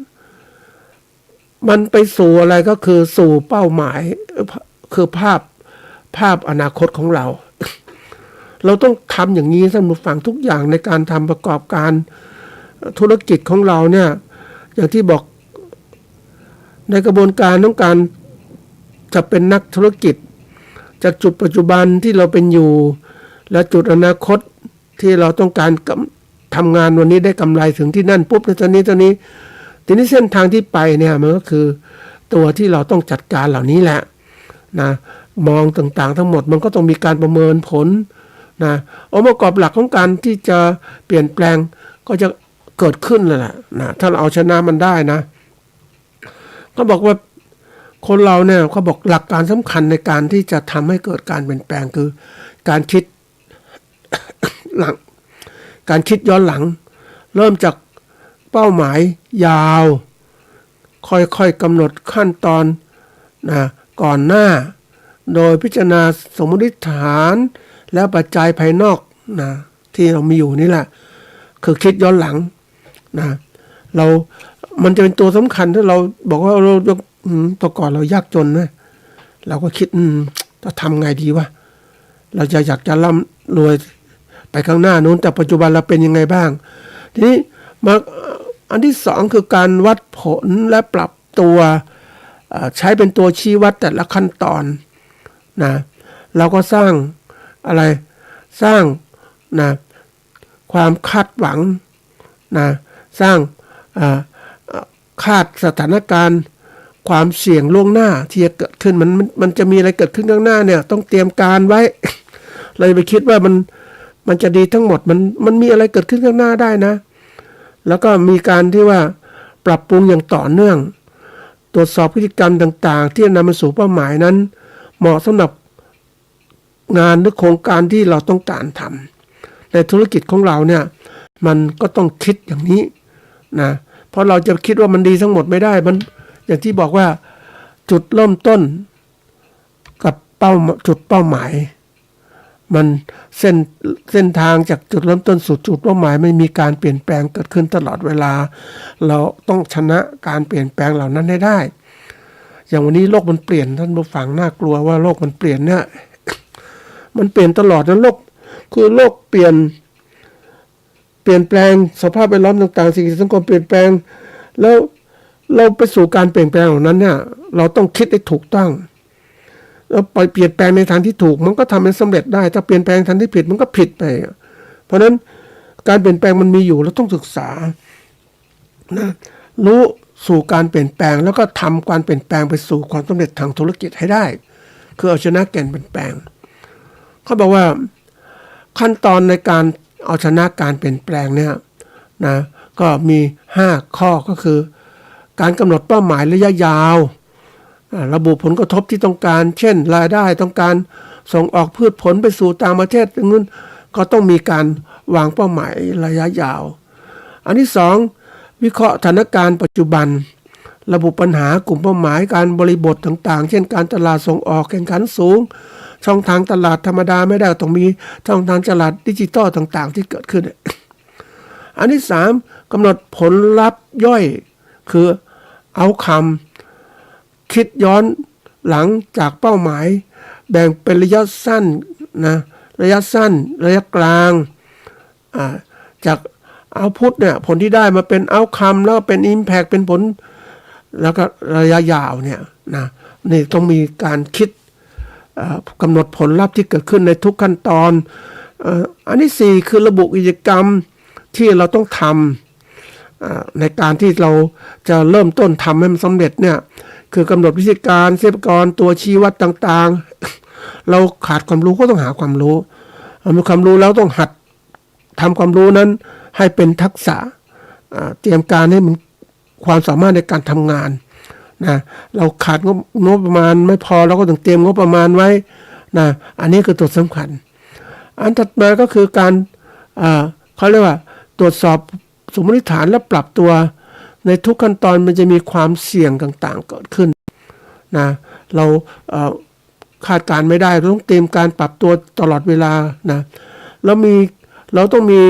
Speaker 5: มันไปสู่อะไรก็คือสู่เป้าหมายคือภาพอนาคตของเรา เราต้องทำอย่างนี้ท่านผู้ฟังทุกอย่างในการทำประกอบการธุรกิจของเราเนี่ยอย่างที่บอกในกระบวนการของการจะเป็นนักธุรกิจจากจุดปัจจุบันที่เราเป็นอยู่และจุดอนาคตที่เราต้องการทำงานวันนี้ได้กำไรถึงที่นั่นปุ๊บในตอนนี้ทีนี้เส้นทางที่ไปเนี่ยมันก็คือตัวที่เราต้องจัดการเหล่านี้แหละนะมองต่างๆทั้งหมดมันก็ต้องมีการประเมินผลนะองค์ประกอบหลักของการที่จะเปลี่ยนแปลงก็จะเกิดขึ้นแล้วแหละนะถ้าเราเอาชนะมันได้นะก็บอกว่าคนเราเนี่ยเขาบอกหลักการสำคัญในการที่จะทำให้เกิดการเปลี่ยนแปลงคือการคิด หลังการคิดย้อนหลังเริ่มจากเป้าหมายยาวค่อยๆกำหนดขั้นตอนนะก่อนหน้าโดยพิจารณาสมมติฐานและปัจจัยภายนอกนะที่เรามีอยู่นี่แหละคือคิดย้อนหลังนะมันจะเป็นตัวสำคัญถ้าเราบอกว่าเราต่อก่อนเรายากจนนะเราก็คิดจะทำไงดีวะเราจะอยากจะร่ำรวยไปข้างหน้านู้นแต่ปัจจุบันเราเป็นยังไงบ้างทีนี้มาอันที่สองคือการวัดผลและปรับตัวใช้เป็นตัวชี้วัดแต่ละขั้นตอนนะเราก็สร้างอะไรสร้างนะความคาดหวังนะสร้างคาดสถานการณ์ความเสี่ยงล่วงหน้าที่จะเกิดขึ้นมันจะมีอะไรเกิดขึ้นข้างหน้าเนี่ยต้องเตรียมการไว้ เราจะไปคิดว่ามันจะดีทั้งหมดมันมีอะไรเกิดขึ้นข้างหน้าได้นะแล้วก็มีการที่ว่าปรับปรุงอย่างต่อเนื่องตรวจสอบพฤติกรรมต่างๆที่นำมาสู่เป้าหมายนั้นเหมาะสำหรับงานหรือโครงการที่เราต้องการทำในธุรกิจของเราเนี่ยมันก็ต้องคิดอย่างนี้นะเพราะเราจะคิดว่ามันดีทั้งหมดไม่ได้มันอย่างที่บอกว่าจุดเริ่มต้นกับจุดเป้าหมายมันเส้นทางจากจุดเริ่มต้นสู่จุดเป้าหมายไม่มีการเปลี่ยนแปลงเกิดขึ้นตลอดเวลาเราต้องชนะการเปลี่ยนแปลงเหล่านั้นให้ได้อย่างวันนี้โลกมันเปลี่ยนท่านผู้ฟังน่ากลัวว่าโลกมันเปลี่ยนเนี่ย มันเปลี่ยนตลอดนะโลกคือโลกเปลี่ยนแปลงสภาพแวดล้อมต่างๆสิ่งสังคมเปลี่ยนแปลงแล้วเราไปสู่การเปลี่ยนแปลงเหล่านั้นเนี่ยเราต้องคิดให้ถูกต้องแล้วไปเปลี่ยนแปลงในทางที่ถูกมันก็ทำให้สำเร็จได้ถ้าเปลี่ยนแปลงทางที่ผิดมันก็ผิดไปเพราะฉะนั้นการเปลี่ยนแปลงมันมีอยู่เราต้องศึกษานะรู้สู่การเปลี่ยนแปลงแล้วก็ทำการเปลี่ยนแปลงไปสู่ความสำเร็จทางธุรกิจให้ได้คือเอาชนะการเปลี่ยนแปลงเขาบอกว่าขั้นตอนในการเอาชนะการเปลี่ยนแปลงเนี่ยนะก็มี5ข้อก็คือการกำหนดเป้าหมายระยะยาวระบุผลกระทบที่ต้องการเช่นรายได้ต้องการส่งออกพืชผลไปสู่ต่างประเทศนั้นก็ต้องมีการวางเป้าหมายระยะยาวอันที่2วิเคราะห์สถานการณ์ปัจจุบันระบุปัญหากลุ่มเป้าหมายการบริบทต่างๆเช่นการตลาดส่งออกแข่งขันสูงช่องทางตลาดธรรมดาไม่ได้ต้องมีช่องทางตลาดดิจิตอลต่างๆที่เกิดขึ้นอันที่3กำหนดผลลัพธ์ย่อยคือเอาคำคิดย้อนหลังจากเป้าหมายแบ่งเป็นระยะสั้นนะระยะสั้นระยะกลางจากเอาพุทเนี่ยผลที่ได้มาเป็นเอาคำแล้วเป็นอิมแพคเป็นผลแล้วก็ระยะยาวเนี่ยนะนี่ต้องมีการคิดกำหนดผลลัพธ์ที่เกิดขึ้นในทุกขั้นตอนอันที่4คือระบุกิจกรรมที่เราต้องทำในการที่เราจะเริ่มต้นทำให้มันสำเร็จเนี่ยคือกำหนดวิธีการทรัพยากรตัวชี้วัดต่างๆเราขาดความรู้ก็ต้องหาความรู้มีความรู้แล้วต้องหัดทำความรู้นั้นให้เป็นทักษะเตรียมการให้มันความสามารถในการทำงานนะเราขาดงบประมาณไม่พอเราก็ต้องเตรียมงบประมาณไว้นะอันนี้คือตัวสำคัญอันถัดมาก็คือการเขาเรียกว่าตรวจสอบสมมติฐานและปรับตัวในทุกขั้นตอนมันจะมีความเสี่ยงต่างๆเกิดขึ้นนะเรา คาดการไม่ได้เราต้องเตรียมการปรับตัวตลอดเวลานะเราต้องมี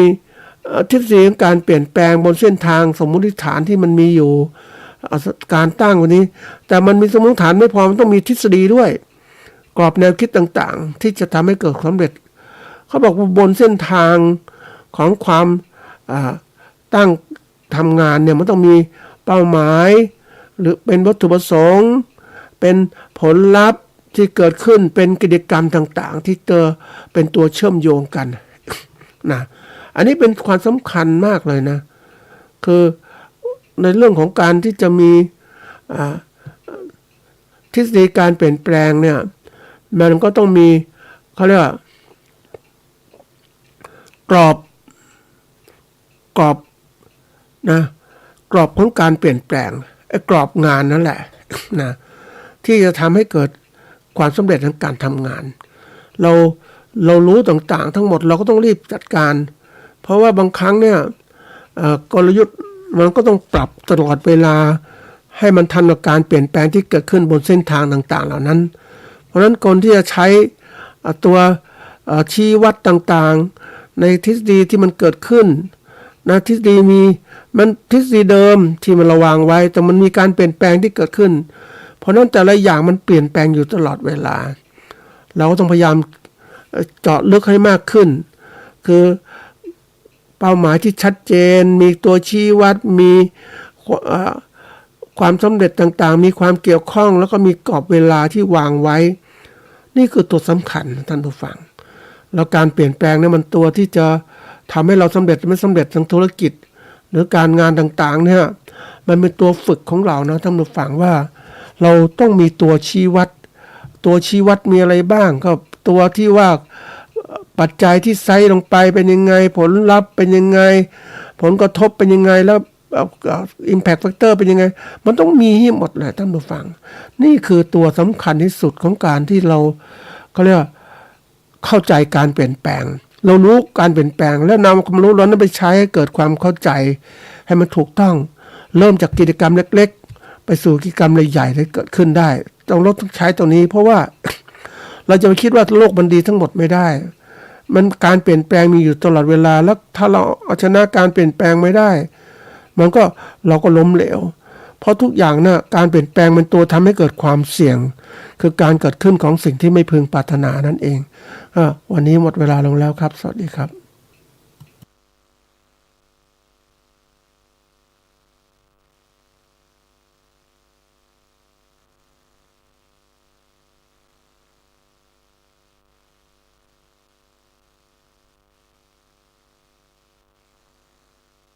Speaker 5: ทฤษฎีของการเปลี่ยนแปลงบนเส้นทางสมมุติฐานที่มันมีอยู่การตั้งวันนี้แต่มันมีสมมติฐานไม่พอมันต้องมีทฤษฎีด้วยกรอบแนวคิดต่างๆที่จะทำให้เกิดความสำเร็จเขาบอกว่าบนเส้นทางของความตั้งทำงานเนี่ยมันต้องมีเป้าหมายหรือเป็นวัตถุประสงค์เป็นผลลัพธ์ที่เกิดขึ้นเป็นกิจกรรมต่างๆที่เป็นตัวเชื่อมโยงกันนะอันนี้เป็นความสำคัญมากเลยนะคือในเรื่องของการที่จะมีทฤษฎีการเปลี่ยนแปลงเนี่ยมันก็ต้องมีเขาเรียกว่ากรอบนะกรอบของการเปลี่ยนแปลงไอ้กรอบงานนั่นแหละนะที่จะทำให้เกิดความสำเร็จในการทำงานเรารู้ต่างๆทั้งหมดเราก็ต้องรีบจัดการเพราะว่าบางครั้งเนี่ยกลยุทธ์มันก็ต้องปรับตลอดเวลาให้มันทันกับการเปลี่ยนแปลงที่เกิดขึ้นบนเส้นทางต่างๆเหล่านั้นเพราะฉะนั้นคนที่จะใช้ตัวชี้วัดต่างๆในทฤษฎีที่มันเกิดขึ้นนะทฤษฎีมันทฤษฎีเดิมที่มันระวางไว้แต่มันมีการเปลี่ยนแปลงที่เกิดขึ้นเพราะนั้นแต่ละอย่างมันเปลี่ยนแปลงอยู่ตลอดเวลาเราก็ต้องพยายามเจาะลึกให้มากขึ้นคือเป้าหมายที่ชัดเจนมีตัวชี้วัดมีความสำเร็จต่างๆมีความเกี่ยวข้องแล้วก็มีกรอบเวลาที่วางไว้นี่คือตัวสำคัญท่านผู้ฟังแล้วการเปลี่ยนแปลงเนี่ยมันตัวที่จะทำให้เราสำเร็จไม่สำเร็จทางธุรกิจหรือการงานต่างๆเนี่ยมันเป็นตัวฝึกของเรานะท่านผู้ฟังว่าเราต้องมีตัวชี้วัดมีอะไรบ้างก็ตัวที่ว่าปัจจัยที่ใส่ลงไปเป็นยังไงผลลัพธ์เป็นยังไงผลกระทบเป็นยังไงแล้วimpact factor เป็นยังไงมันต้องมีให้หมดแหละท่านผู้ฟังนี่คือตัวสำคัญที่สุดของการที่เราเรียกว่าเข้าใจการเปลี่ยนแปลงเรารู้การเปลี่ยนแปลงแล้วนำความรู้เรานั้นไปใช้ให้เกิดความเข้าใจให้มันถูกต้องเริ่มจากกิจกรรมเล็กๆไปสู่กิจกรรมใหญ่ๆที่เกิดขึ้นได้ต้องใช้ตรงนี้เพราะว่าเราจะไปคิดว่าโลกมันดีทั้งหมดไม่ได้มันการเปลี่ยนแปลงมีอยู่ตลอดเวลาแล้วถ้าเราเอาชนะการเปลี่ยนแปลงไม่ได้เราก็ล้มเหลวเพราะทุกอย่างนะการเปลี่ยนแปลงเป็นตัวทำให้เกิดความเสี่ยงคือการเกิดขึ้นของสิ่งที่ไม่พึงปรารถนานั่นเองวันนี้หมดเวลาลงแล้วครับสวัสดีครับ